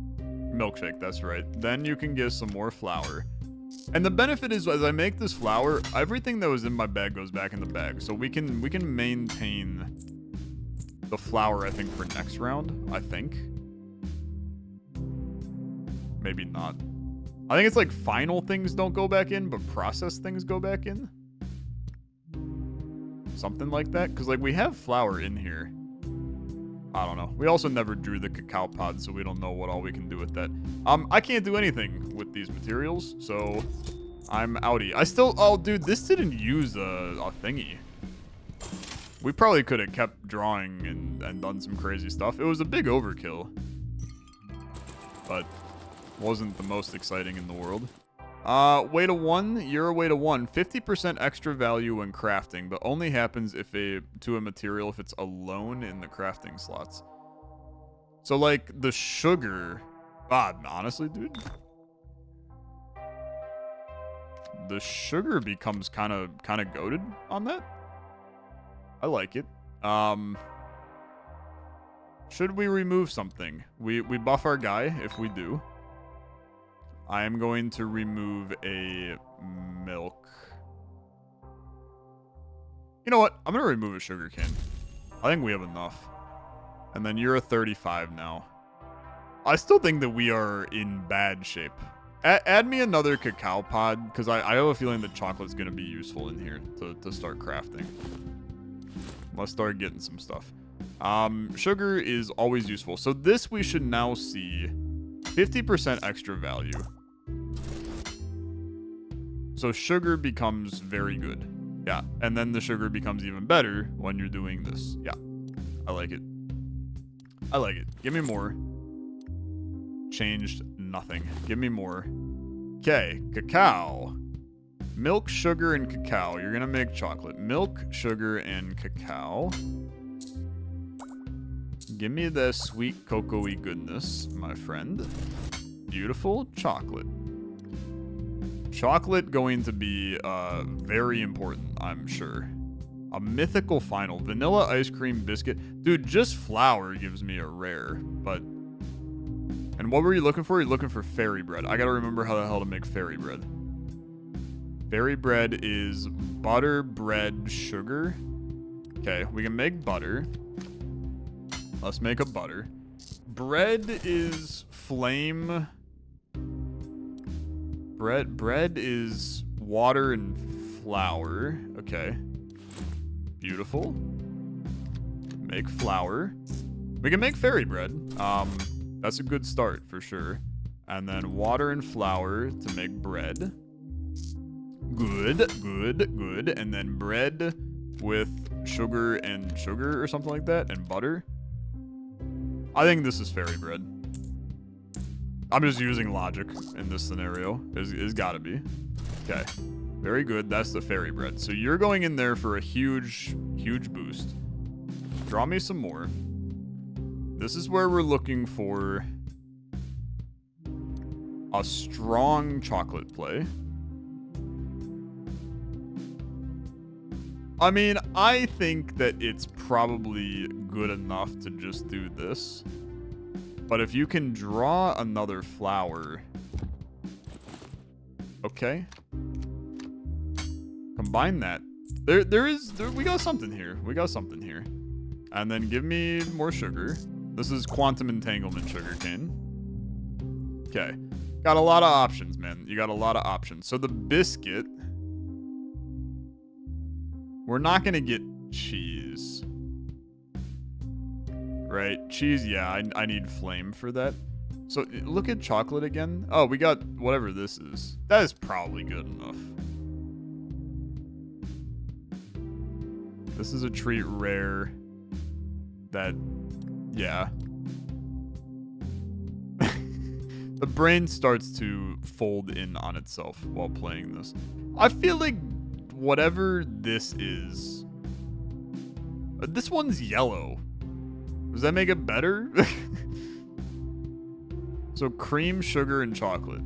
Speaker 1: Milkshake, that's right. Then you can get some more flour. And the benefit is, as I make this flour, everything that was in my bag goes back in the bag. So we can maintain the flour, I think, for next round, I think. Maybe not. I think it's like final things don't go back in, but processed things go back in. Something like that. Because, like, we have flour in here. I don't know. We also never drew the cacao pod, so we don't know what all we can do with that. I can't do anything with these materials, so I'm outie. I still... Oh, dude, this didn't use a thingy. We probably could have kept drawing and done some crazy stuff. It was a big overkill. But wasn't the most exciting in the world. Weight of 1, you're a weight of 1. 50% extra value when crafting, but only happens if to a material if it's alone in the crafting slots. So, like, the sugar... honestly, dude. The sugar becomes kind of goated on that. I like it. Should we remove something? We buff our guy if we do. I am going to remove a milk. You know what? I'm going to remove a sugar cane. I think we have enough. And then you're a 35 now. I still think that we are in bad shape. Add me another cacao pod, because I have a feeling that chocolate's going to be useful in here to start crafting. Let's start getting some stuff. Sugar is always useful. So this we should now see 50% extra value. So sugar becomes very good. Yeah, and then the sugar becomes even better when you're doing this. Yeah, I like it. I like it. Give me more. Changed nothing. Give me more. Okay, cacao. Milk, sugar, and cacao. You're gonna make chocolate. Milk, sugar, and cacao. Give me the sweet cocoa-y goodness, my friend. Beautiful chocolate. Chocolate going to be very important, I'm sure. A mythical final. Vanilla ice cream biscuit. Dude, just flour gives me a rare, but... And what were you looking for? You're looking for fairy bread. I gotta remember how the hell to make fairy bread. Fairy bread is butter, bread, sugar. Okay, we can make butter. Let's make a butter. Bread is flame. Bread is water and flour. Okay. Beautiful. Make flour. We can make fairy bread. That's a good start for sure. And then water and flour to make bread. Good, good, good. And then bread with sugar and sugar or something like that, and butter. I think this is fairy bread. I'm just using logic in this scenario. It's gotta be. Okay. Very good. That's the fairy bread. So you're going in there for a huge, huge boost. Draw me some more. This is where we're looking for a strong chocolate play. I mean, I think that it's probably good enough to just do this. But if you can draw another flower... Okay. Combine that. We got something here. We got something here. And then give me more sugar. This is quantum entanglement sugarcane. Okay. Got a lot of options, man. You got a lot of options. So the biscuit... We're not going to get cheese. Right? Cheese, yeah. I need flame for that. So look at chocolate again. Oh, we got whatever this is. That is probably good enough. This is a treat rare. That, yeah. The brain starts to fold in on itself while playing this. I feel like whatever this is... This one's yellow. Does that make it better? So cream, sugar, and chocolate.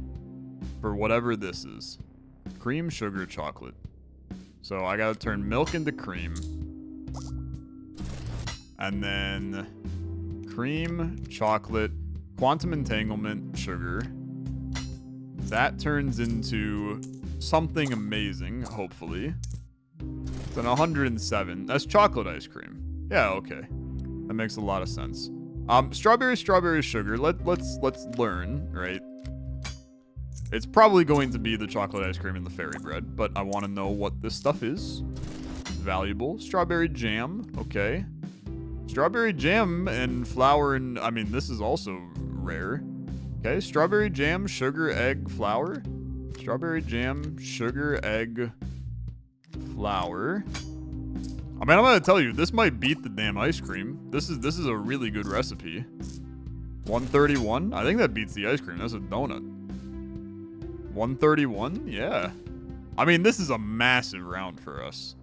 Speaker 1: For whatever this is. Cream, sugar, chocolate. So I gotta turn milk into cream. And then cream, chocolate, quantum entanglement, sugar. That turns into something amazing, hopefully. Then 107. That's chocolate ice cream. Yeah, okay. That makes a lot of sense. Strawberry, sugar. Let's learn, right? It's probably going to be the chocolate ice cream and the fairy bread, but I want to know what this stuff is. It's valuable. Strawberry jam, okay. Strawberry jam and flour and... I mean, this is also rare. Okay, strawberry jam, sugar, egg, flour. Strawberry jam, sugar, egg, flour. I mean, I'm gonna tell you, this might beat the damn ice cream. This is a really good recipe. 131? I think that beats the ice cream. That's a donut. 131? Yeah. I mean, this is a massive round for us.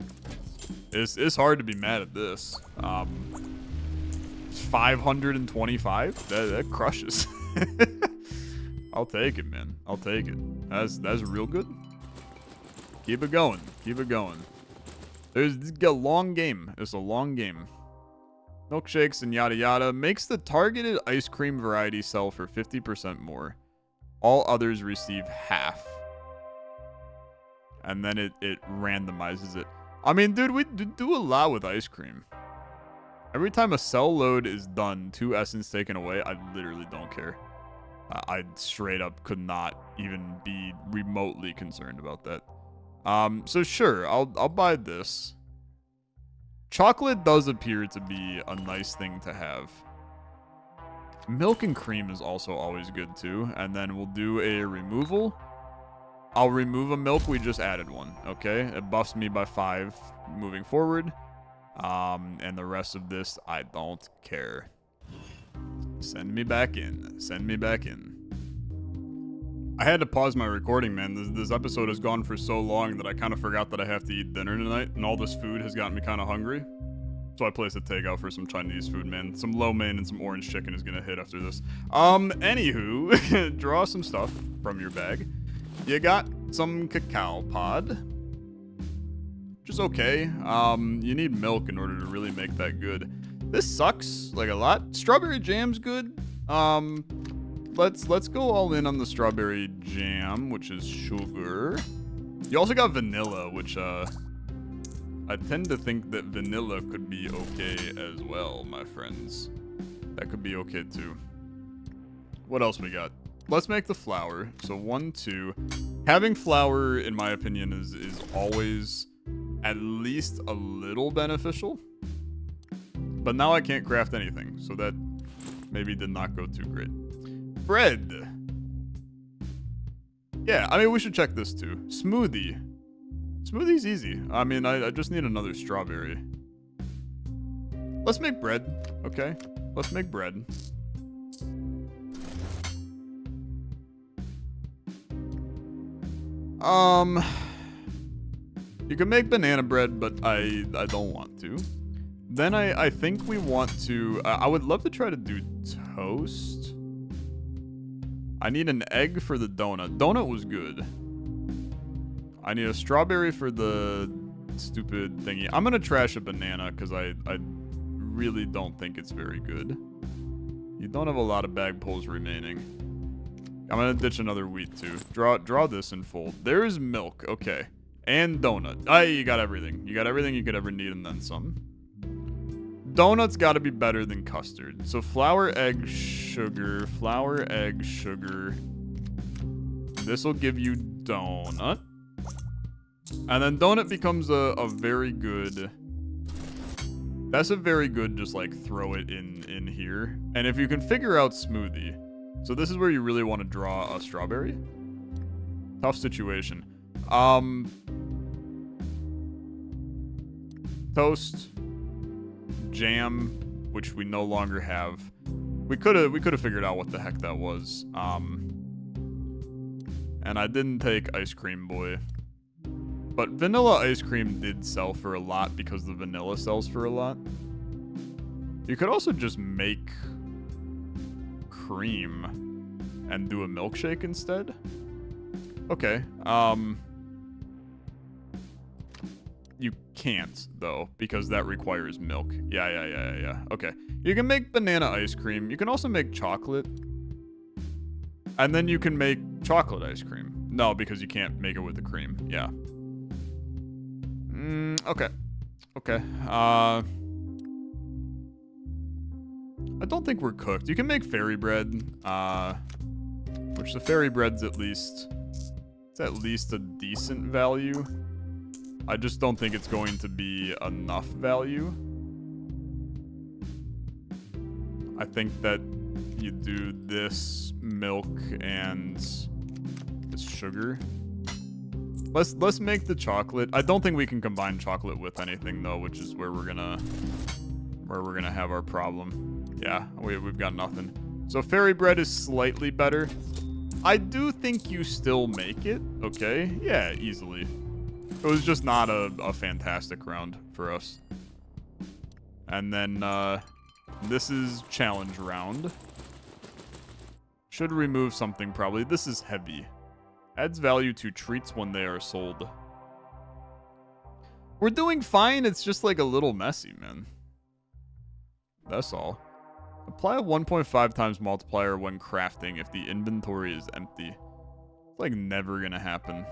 Speaker 1: It's hard to be mad at this. 525? That crushes. I'll take it, man. I'll take it. That's real good. Keep it going. Keep it going. It's a long game. It's a long game. Milkshakes and yada yada. Makes the targeted ice cream variety sell for 50% more. All others receive half. And then it randomizes it. I mean, dude, we do a lot with ice cream. Every time a cell load is done, 2 essence taken away, I literally don't care. I straight up could not even be remotely concerned about that. So sure, I'll buy this. Chocolate does appear to be a nice thing to have. Milk and cream is also always good too. And then we'll do a removal. I'll remove a milk. We just added one. Okay, it buffs me by 5 moving forward. And the rest of this, I don't care. Send me back in. Send me back in. I had to pause my recording, man. This episode has gone for so long that I kind of forgot that I have to eat dinner tonight, and all this food has gotten me kind of hungry. So I placed a takeout for some Chinese food, man. Some lo mein and some orange chicken is gonna hit after this. Anywho, draw some stuff from your bag. You got some cacao pod, which is okay. You need milk in order to really make that good. This sucks, like a lot. Strawberry jam's good. Let's go all in on the strawberry jam, which is sugar. You also got vanilla, which I tend to think that vanilla could be okay as well, my friends. That could be okay too. What else we got? Let's make the flour. So 1, 2. Having flour, in my opinion, is always at least a little beneficial. But now I can't craft anything, so that maybe did not go too great. Bread. Yeah, I mean, we should check this too. Smoothie. Smoothie's easy. I mean, I just need another strawberry. Let's make bread, okay? Let's make bread. You can make banana bread, but I don't want to. Then I think we want to... I would love to try to do toast. I need an egg for the donut. Donut was good. I need a strawberry for the stupid thingy. I'm gonna trash a banana because I really don't think it's very good. You don't have a lot of bag pulls remaining. I'm gonna ditch another wheat too. Draw this in full. There is milk, okay. And donut. You got everything. You got everything you could ever need and then some. Donuts gotta be better than custard. So flour, egg, sugar. Flour, egg, sugar. This will give you donut. And then donut becomes a very good... That's a very good just like throw it in here. And if you can figure out smoothie. So this is where you really want to draw a strawberry. Tough situation. Toast. Jam, which we no longer have. We could have figured out what the heck that was. And I didn't take ice cream boy. But vanilla ice cream did sell for a lot because the vanilla sells for a lot. You could also just make cream and do a milkshake instead. Okay. You can't, though, because that requires milk. Yeah. Okay. You can make banana ice cream. You can also make chocolate. And then you can make chocolate ice cream. No, because you can't make it with the cream. Yeah. Okay. Okay. I don't think we're cooked. You can make fairy bread. Which the fairy bread's at least... It's at least a decent value. I just don't think it's going to be enough value. I think that you do this milk and this sugar. Let's make the chocolate. I don't think we can combine chocolate with anything though, which is where we're gonna have our problem. Yeah, we've got nothing. So fairy bread is slightly better. I do think you still make it. Okay, yeah, easily. It was just not a fantastic round for us. And then this is challenge round. Should remove something probably. This is heavy. Adds value to treats when they are sold. We're doing fine. It's just like a little messy, man. That's all. Apply a 1.5 times multiplier when crafting if the inventory is empty. It's like never gonna happen.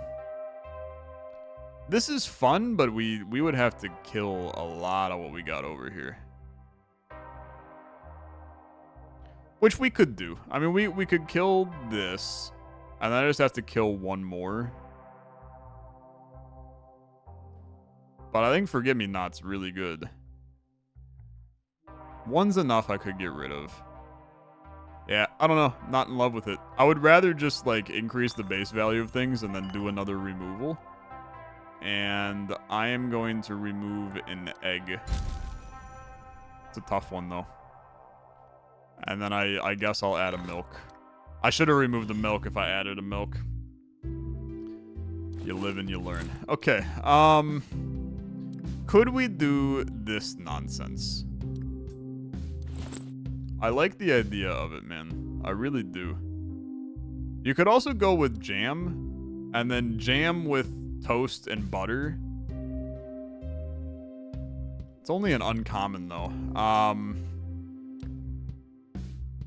Speaker 1: This is fun, but we would have to kill a lot of what we got over here. Which we could do. I mean, we could kill this. And then I just have to kill one more. But I think Forget-Me-Not's really good. One's enough I could get rid of. Yeah, I don't know. Not in love with it. I would rather just, like, increase the base value of things and then do another removal. And I am going to remove an egg. It's a tough one, though. And then I guess I'll add a milk. I should have removed the milk if I added a milk. You live and you learn. Okay, could we do this nonsense? I like the idea of it, man. I really do. You could also go with jam, and then jam with toast and butter. It's only an uncommon, though.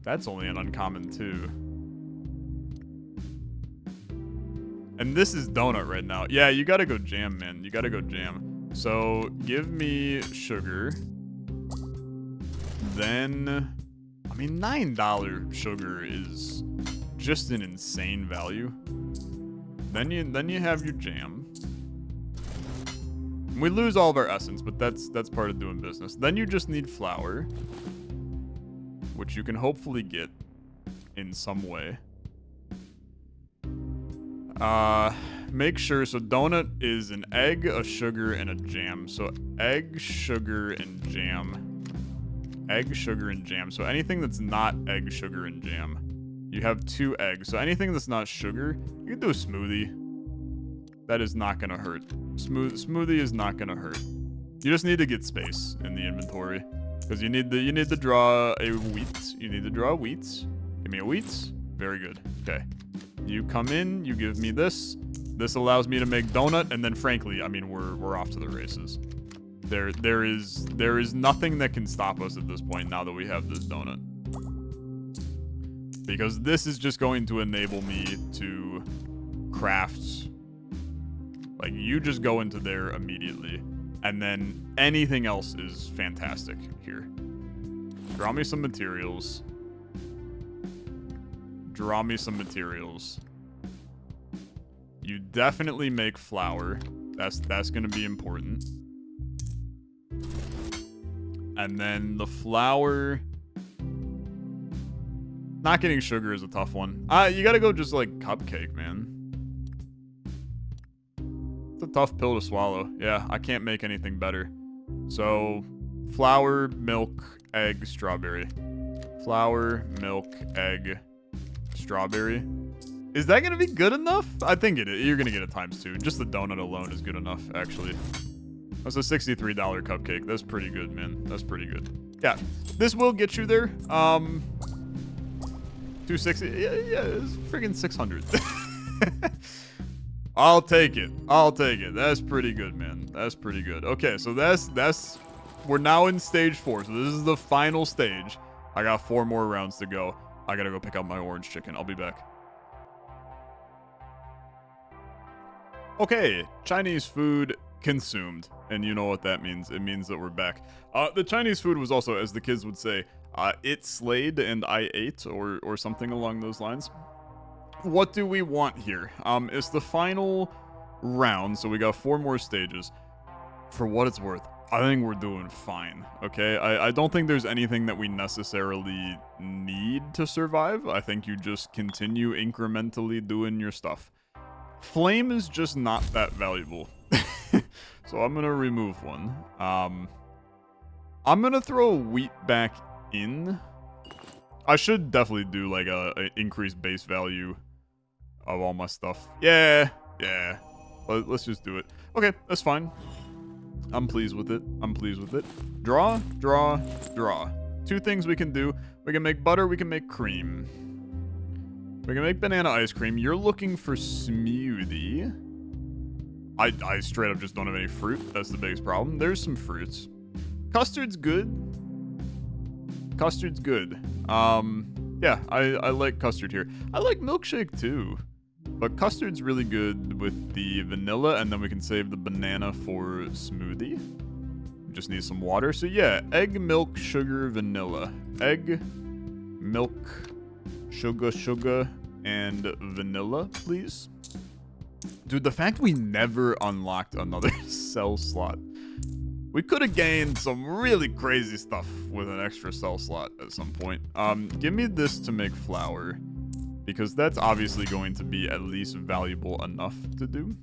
Speaker 1: That's only an uncommon, too. And this is donut right now. Yeah, you gotta go jam, man. You gotta go jam. So, give me sugar. Then... I mean, $9 sugar is just an insane value. Then you have your jam. We lose all of our essence, but that's part of doing business. Then you just need flour, which you can hopefully get in some way. Make sure, so donut is an egg, a sugar, and a jam. So egg, sugar, and jam. Egg, sugar, and jam. So anything that's not egg, sugar, and jam. You have 2 eggs. So anything that's not sugar, you can do a smoothie. That is not gonna hurt. Smoothie is not gonna hurt. You just need to get space in the inventory. Because you need to draw a wheat. You need to draw a wheat. Give me a wheat. Very good. Okay. You come in, you give me this. This allows me to make donut, and then frankly, I mean, we're off to the races. There is nothing that can stop us at this point now that we have this donut. Because this is just going to enable me to craft. Like, you just go into there immediately. And then anything else is fantastic here. Draw me some materials. Draw me some materials. You definitely make flour. That's going to be important. And then the flour... Not getting sugar is a tough one. You gotta go just like cupcake, man. It's a tough pill to swallow. Yeah, I can't make anything better. So, flour, milk, egg, strawberry. Flour, milk, egg, strawberry. Is that gonna be good enough? I think it is. You're gonna get it ×2. Just the donut alone is good enough, actually. That's a $63 cupcake. That's pretty good, man. That's pretty good. Yeah, this will get you there. 260. Yeah, it's freaking 600. I'll take it. I'll take it. That's pretty good, man. That's pretty good. Okay, so that's we're now in stage 4. So this is the final stage. I got 4 more rounds to go. I gotta go pick up my orange chicken. I'll be back. Okay, Chinese food consumed. And you know what that means. It means that we're back. The Chinese food was also, as the kids would say, it slayed and I ate, or something along those lines. What do we want here? It's the final round, so we got 4 more stages. For what it's worth, I think we're doing fine, okay? I don't think there's anything that we necessarily need to survive. I think you just continue incrementally doing your stuff. Flame is just not that valuable. So I'm gonna remove one. I'm gonna throw wheat back in. I should definitely do like a increased base value of all my stuff. Yeah. Let's just do it. Okay, that's fine. I'm pleased with it. I'm pleased with it. Draw. 2 things we can do. We can make butter, we can make cream. We can make banana ice cream. You're looking for smoothie. I straight up just don't have any fruit. That's the biggest problem. There's some fruits. Custard's good. Custard's good. Yeah, I like custard here. I like milkshake too. But custard's really good with the vanilla, and then we can save the banana for smoothie. We just need some water. So yeah, egg, milk, sugar, vanilla. Egg, milk, sugar, and vanilla, please. Dude, the fact we never unlocked another cell slot. We could have gained some really crazy stuff with an extra cell slot at some point. Give me this to make flour, because that's obviously going to be at least valuable enough to do.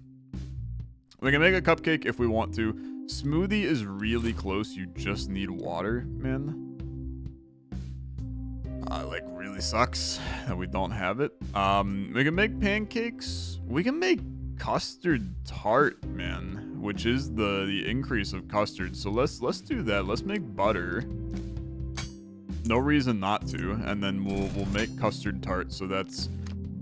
Speaker 1: We can make a cupcake if we want to. Smoothie is really close. You just need water, man. Like, really sucks that we don't have it. We can make pancakes. We can make custard tart, man, which is the increase of custard. So let's do that. Let's make butter. No reason not to. And then we'll make custard tart. So that's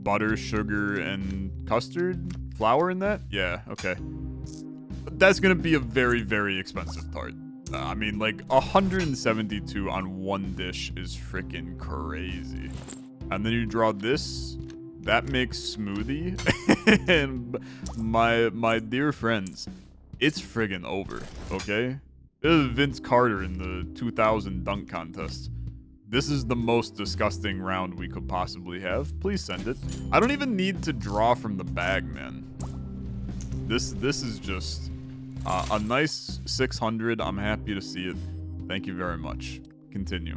Speaker 1: butter, sugar, and custard flour in that. Yeah, okay. That's gonna be a very, very expensive tart. I mean, like 172 on one dish is freaking crazy. And then you draw this. That makes smoothie. And my dear friends, it's friggin' over, okay? This is Vince Carter in the 2000 dunk contest. This is the most disgusting round we could possibly have. Please send it. I don't even need to draw from the bag, man. This is just a nice 600. I'm happy to see it. Thank you very much. Continue.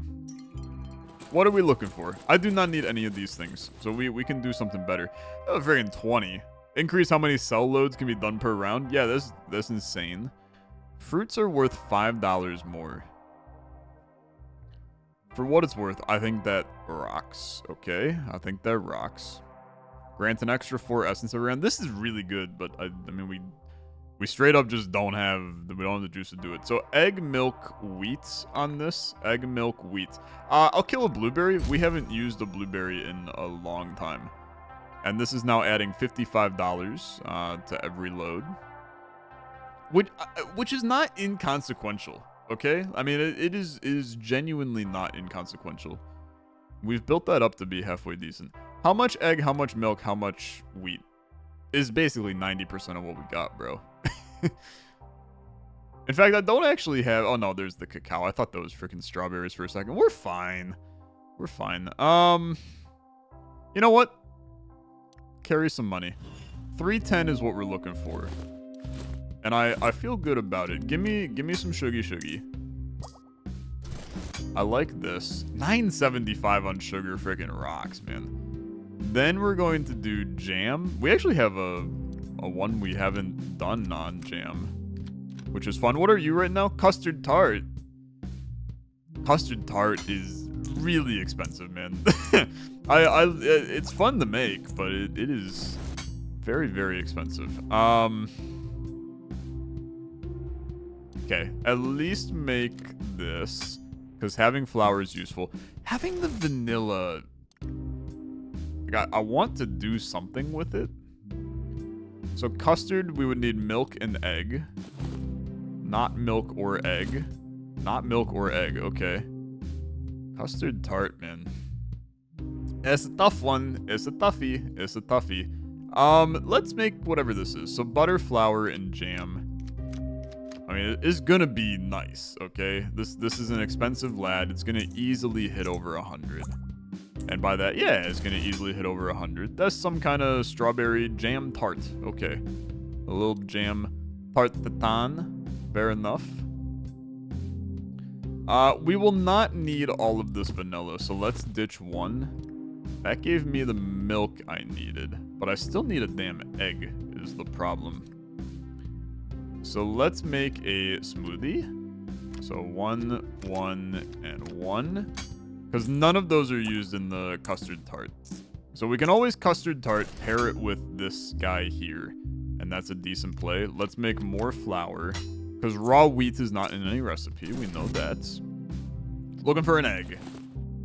Speaker 1: What are we looking for? I do not need any of these things, so we can do something better. Oh, friggin' 20. Increase how many cell loads can be done per round. Yeah, that's insane. Fruits are worth $5 more. For what it's worth, I think that rocks. Okay, I think that rocks. Grant an extra 4 essence every round. This is really good, but I mean we straight up just don't have the juice to do it. So egg, milk, wheat on this. Egg, milk, wheat. I'll kill a blueberry. We haven't used a blueberry in a long time. And this is now adding $55 to every load. Which is not inconsequential, okay? I mean, it is genuinely not inconsequential. We've built that up to be halfway decent. How much egg, how much milk, how much wheat? Is basically 90% of what we got, bro. In fact, I don't actually have... Oh, no, there's the cacao. I thought those freaking strawberries for a second. We're fine. We're fine. You know what? Carry some money. 310 is what we're looking for. And I feel good about it. Give me some shuggy. I like this. 975 on sugar freaking rocks, man. Then we're going to do jam. We actually have a one we haven't done on jam, which is fun. What are you right now? Custard tart. Custard tart is really expensive, man. It's fun to make, but it is very, very expensive. Okay, at least make this, because having flour is useful. Having the vanilla, I want to do something with it. So custard, we would need milk and egg. Not milk or egg. Not milk or egg, okay. Custard tart, man. It's a tough one. It's a toughie. It's a toughie. Let's make whatever this is. So butter, flour, and jam. I mean, it's gonna be nice, okay? This is an expensive lad. It's gonna easily hit over 100. And by that, yeah, it's gonna easily hit over 100. That's some kind of strawberry jam tart. Okay. A little jam tart-tatan. Fair enough. We will not need all of this vanilla, so let's ditch one. That gave me the milk I needed, but I still need a damn egg, is the problem. So let's make a smoothie. So 1, 1, and 1. Because none of those are used in the custard tart. So we can always custard tart, pair it with this guy here. And that's a decent play. Let's make more flour. Because raw wheat is not in any recipe. We know that. Looking for an egg.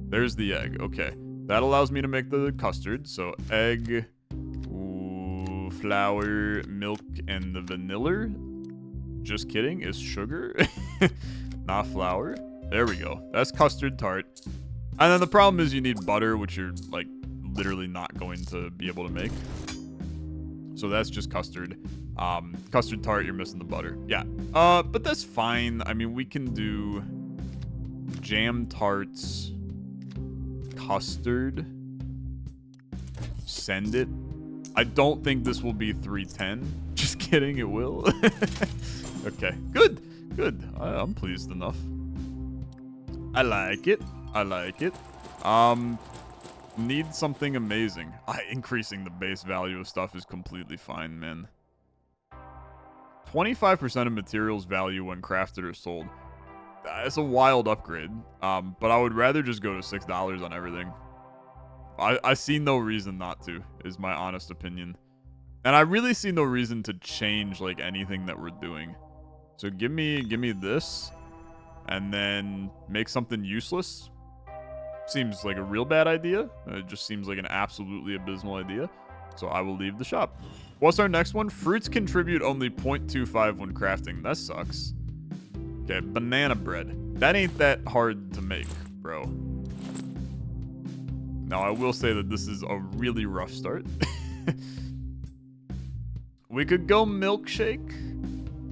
Speaker 1: There's the egg. Okay. That allows me to make the custard. So egg, flour, milk, and the vanilla. Just kidding. It's sugar. Not flour. There we go. That's custard tart. And then the problem is you need butter, which you're, like, literally not going to be able to make. So that's just custard. Custard tart, you're missing the butter. Yeah. But that's fine. I mean, we can do jam tarts, custard, send it. I don't think this will be 310. Just kidding, it will. Okay, good. Good. I'm pleased enough. I like it. I like it. Need something amazing. Increasing the base value of stuff is completely fine, man. 25% of materials value when crafted or sold. It's a wild upgrade. But I would rather just go to $6 on everything. I see no reason not to, is my honest opinion. And I really see no reason to change, like, anything that we're doing. So give me this. And then make something useless. Seems like a real bad idea. It just seems like an absolutely abysmal idea. So I will leave the shop. What's our next one? Fruits contribute only 0.25 when crafting. That sucks. Okay, banana bread. That ain't that hard to make, bro. Now, I will say that this is a really rough start. We could go milkshake.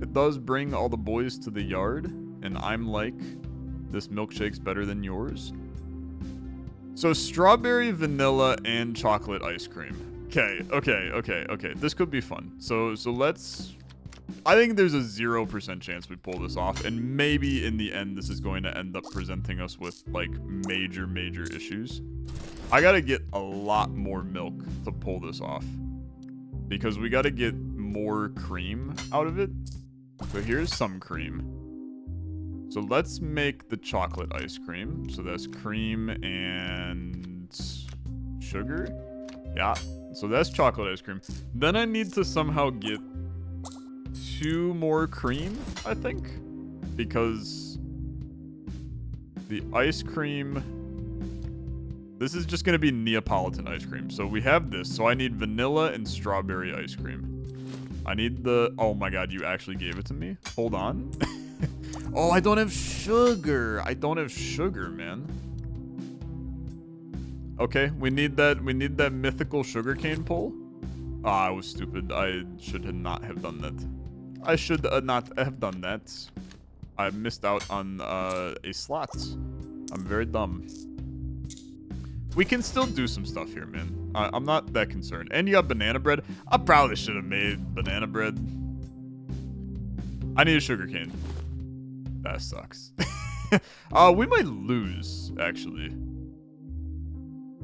Speaker 1: It does bring all the boys to the yard. And I'm like, this milkshake's better than yours. So strawberry, vanilla, and chocolate ice cream. Okay. This could be fun. So let's... I think there's a 0% chance we pull this off, and maybe in the end this is going to end up presenting us with, like, major issues. I gotta get a lot more milk to pull this off, because we gotta get more cream out of it. So here's some cream. So let's make the chocolate ice cream. So that's cream and sugar. Yeah, so that's chocolate ice cream. Then I need to somehow get 2 more cream, I think, because the ice cream, this is just gonna be Neapolitan ice cream. So we have this, so I need vanilla and strawberry ice cream. I need the, oh my god, you actually gave it to me? Hold on. Oh, I don't have sugar. I don't have sugar, man. Okay, we need that mythical sugarcane pull. Ah, I was stupid. I should not have done that. I should not have done that. I missed out on a slot. I'm very dumb. We can still do some stuff here, man. I'm not that concerned. And you got banana bread. I probably should have made banana bread. I need a sugarcane. That sucks. We might lose, actually.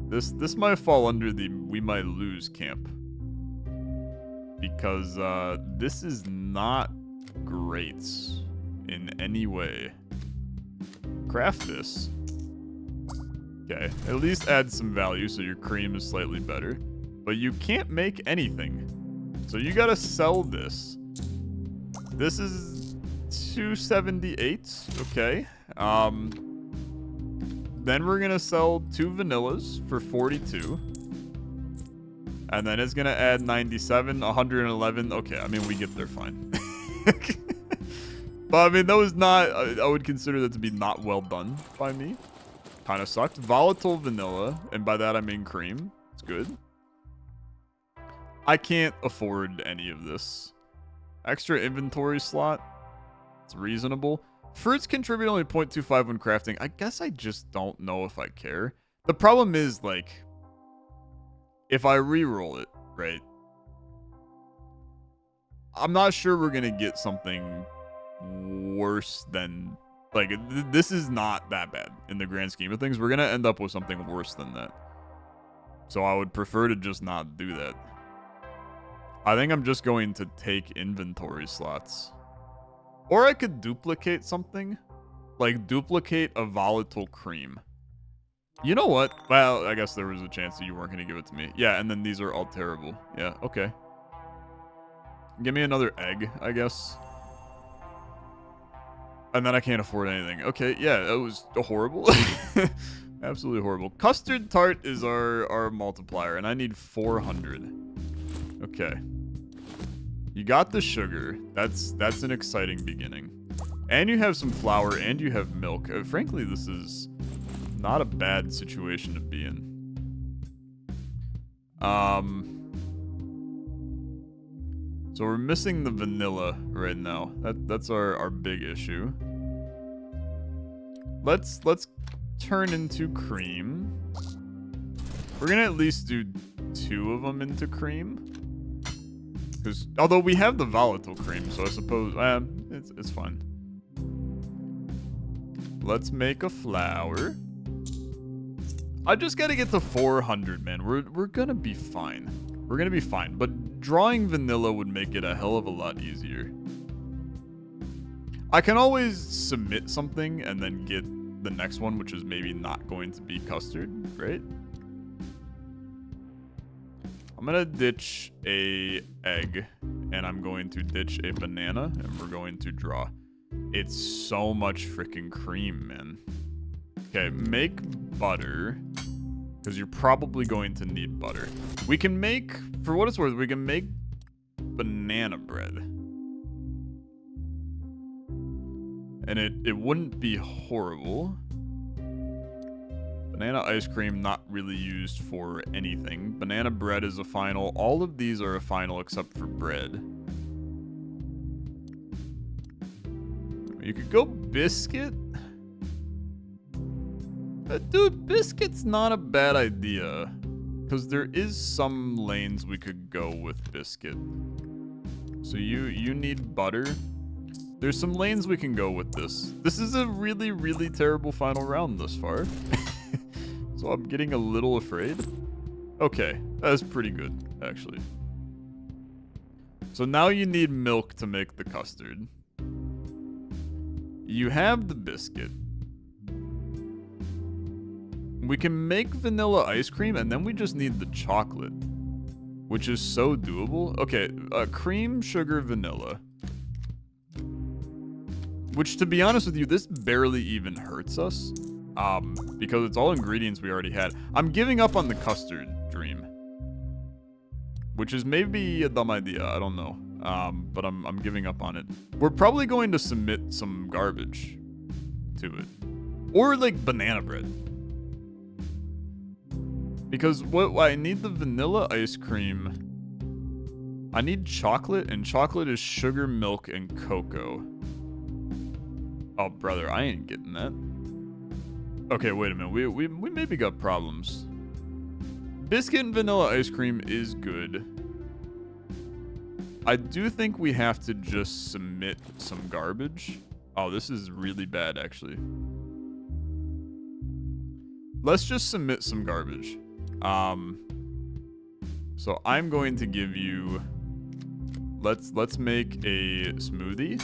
Speaker 1: This might fall under the we might lose camp. Because this is not great in any way. Craft this. Okay, at least add some value so your cream is slightly better. But you can't make anything. So you gotta sell this. This is 278. Okay. Then we're gonna sell 2 vanillas for 42. And then it's gonna add 97, 111. Okay, I mean, we get there fine. But I mean, that was not, I would consider that to be not well done by me. Kind of sucked. Volatile vanilla, and by that I mean cream. It's good. I can't afford any of this. Extra inventory slot. It's reasonable. Fruits contribute only 0.25 when crafting. I guess I just don't know if I care. The problem is, like, if I re-roll it, right? I'm not sure we're gonna get something worse than... Like, this is not that bad in the grand scheme of things. We're gonna end up with something worse than that. So I would prefer to just not do that. I think I'm just going to take inventory slots. Or I could duplicate something. Like, duplicate a volatile cream. You know what? Well, I guess there was a chance that you weren't going to give it to me. Yeah, and then these are all terrible. Yeah, okay. Give me another egg, I guess. And then I can't afford anything. Okay, yeah, that was horrible. Absolutely horrible. Custard tart is our multiplier, and I need 400. Okay. You got the sugar. That's an exciting beginning. And you have some flour, and you have milk. Frankly, this is not a bad situation to be in. So we're missing the vanilla right now. That's our big issue. Let's turn into cream. We're gonna at least do 2 of them into cream. Because although we have the volatile cream, so I suppose it's fine. Let's make a flour. I just gotta get to 400, man. We're gonna be fine. We're gonna be fine. But drawing vanilla would make it a hell of a lot easier. I can always submit something and then get the next one, which is maybe not going to be custard, right? I'm gonna ditch a egg, and I'm going to ditch a banana, and we're going to draw. It's so much freaking cream, man. Okay, make butter, because you're probably going to need butter. We can make, for what it's worth, we can make banana bread. And it wouldn't be horrible. Banana ice cream, not really used for anything. Banana bread is a final. All of these are a final except for bread. You could go biscuit. Dude, biscuit's not a bad idea. Because there is some lanes we could go with biscuit. So you need butter. There's some lanes we can go with this. This is a really, really terrible final round thus far. So I'm getting a little afraid. Okay, that's pretty good, actually. So now you need milk to make the custard. You have the biscuit. We can make vanilla ice cream, and then we just need the chocolate, which is so doable. Okay, cream, sugar, vanilla. Which, to be honest with you, this barely even hurts us, because it's all ingredients we already had. I'm giving up on the custard dream, which is maybe a dumb idea. I don't know, but I'm giving up on it. We're probably going to submit some garbage to it, or like banana bread. Because what I need the vanilla ice cream. I need chocolate, and chocolate is sugar, milk, and cocoa. Oh, brother, I ain't getting that. Okay, wait a minute. We maybe got problems. Biscuit and vanilla ice cream is good. I do think we have to just submit some garbage. Oh, this is really bad, actually. Let's just submit some garbage. So I'm going to give you, let's make a smoothie,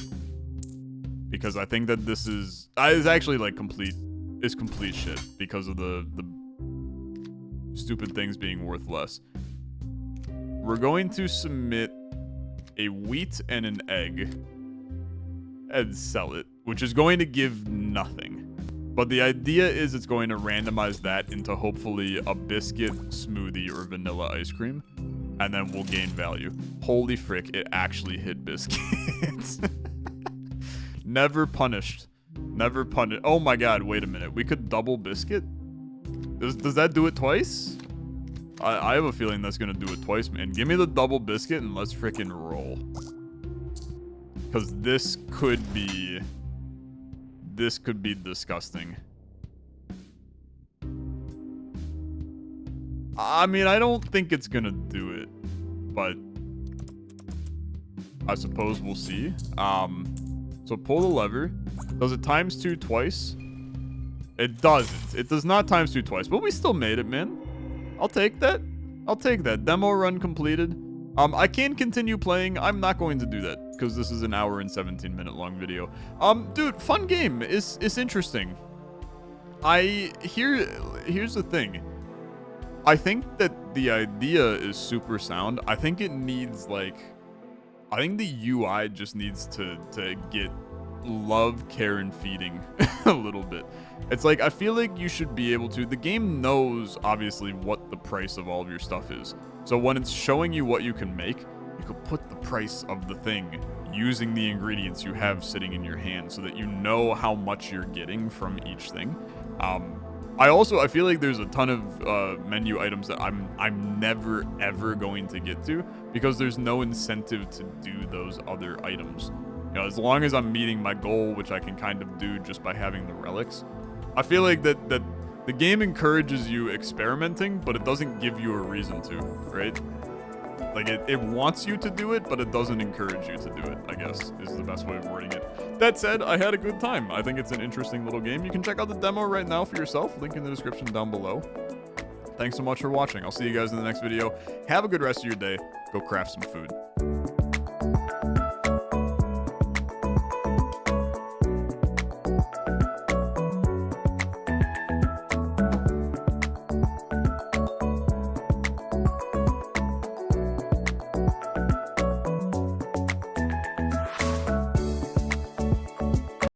Speaker 1: because I think that this is actually like complete shit because of the stupid things being worth less. We're going to submit a wheat and an egg and sell it, which is going to give nothing. But the idea is it's going to randomize that into hopefully a biscuit, smoothie, or vanilla ice cream. And then we'll gain value. Holy frick, it actually hit biscuits. Never punished. Never punished. Oh my god, wait a minute. We could double biscuit? Does that do it twice? I have a feeling that's going to do it twice, man. Give me the double biscuit and let's frickin' roll. Because this could be disgusting. I mean, I don't think it's gonna do it, but I suppose we'll see. So pull the lever. Does it ×2 twice? It doesn't. It does not ×2 twice, but we still made it, man. I'll take that. I'll take that. Demo run completed. I can continue playing. I'm not going to do that because this is an hour and 17-minute long video. Dude, fun game. It's interesting. Here's the thing. I think that the idea is super sound. I think it needs I think the UI just needs to get love, care, and feeding a little bit. It's like, I feel like you should be able to, the game knows obviously what the price of all of your stuff is. So when it's showing you what you can make, you could put the price of the thing using the ingredients you have sitting in your hand so that you know how much you're getting from each thing. I feel like there's a ton of menu items that I'm never ever going to get to because there's no incentive to do those other items. You know, as long as I'm meeting my goal, which I can kind of do just by having the relics, I feel like that the game encourages you experimenting, but it doesn't give you a reason to, right? Like, it wants you to do it, but it doesn't encourage you to do it, I guess, is the best way of wording it. That said, I had a good time. I think it's an interesting little game. You can check out the demo right now for yourself. Link in the description down below. Thanks so much for watching. I'll see you guys in the next video. Have a good rest of your day. Go craft some food.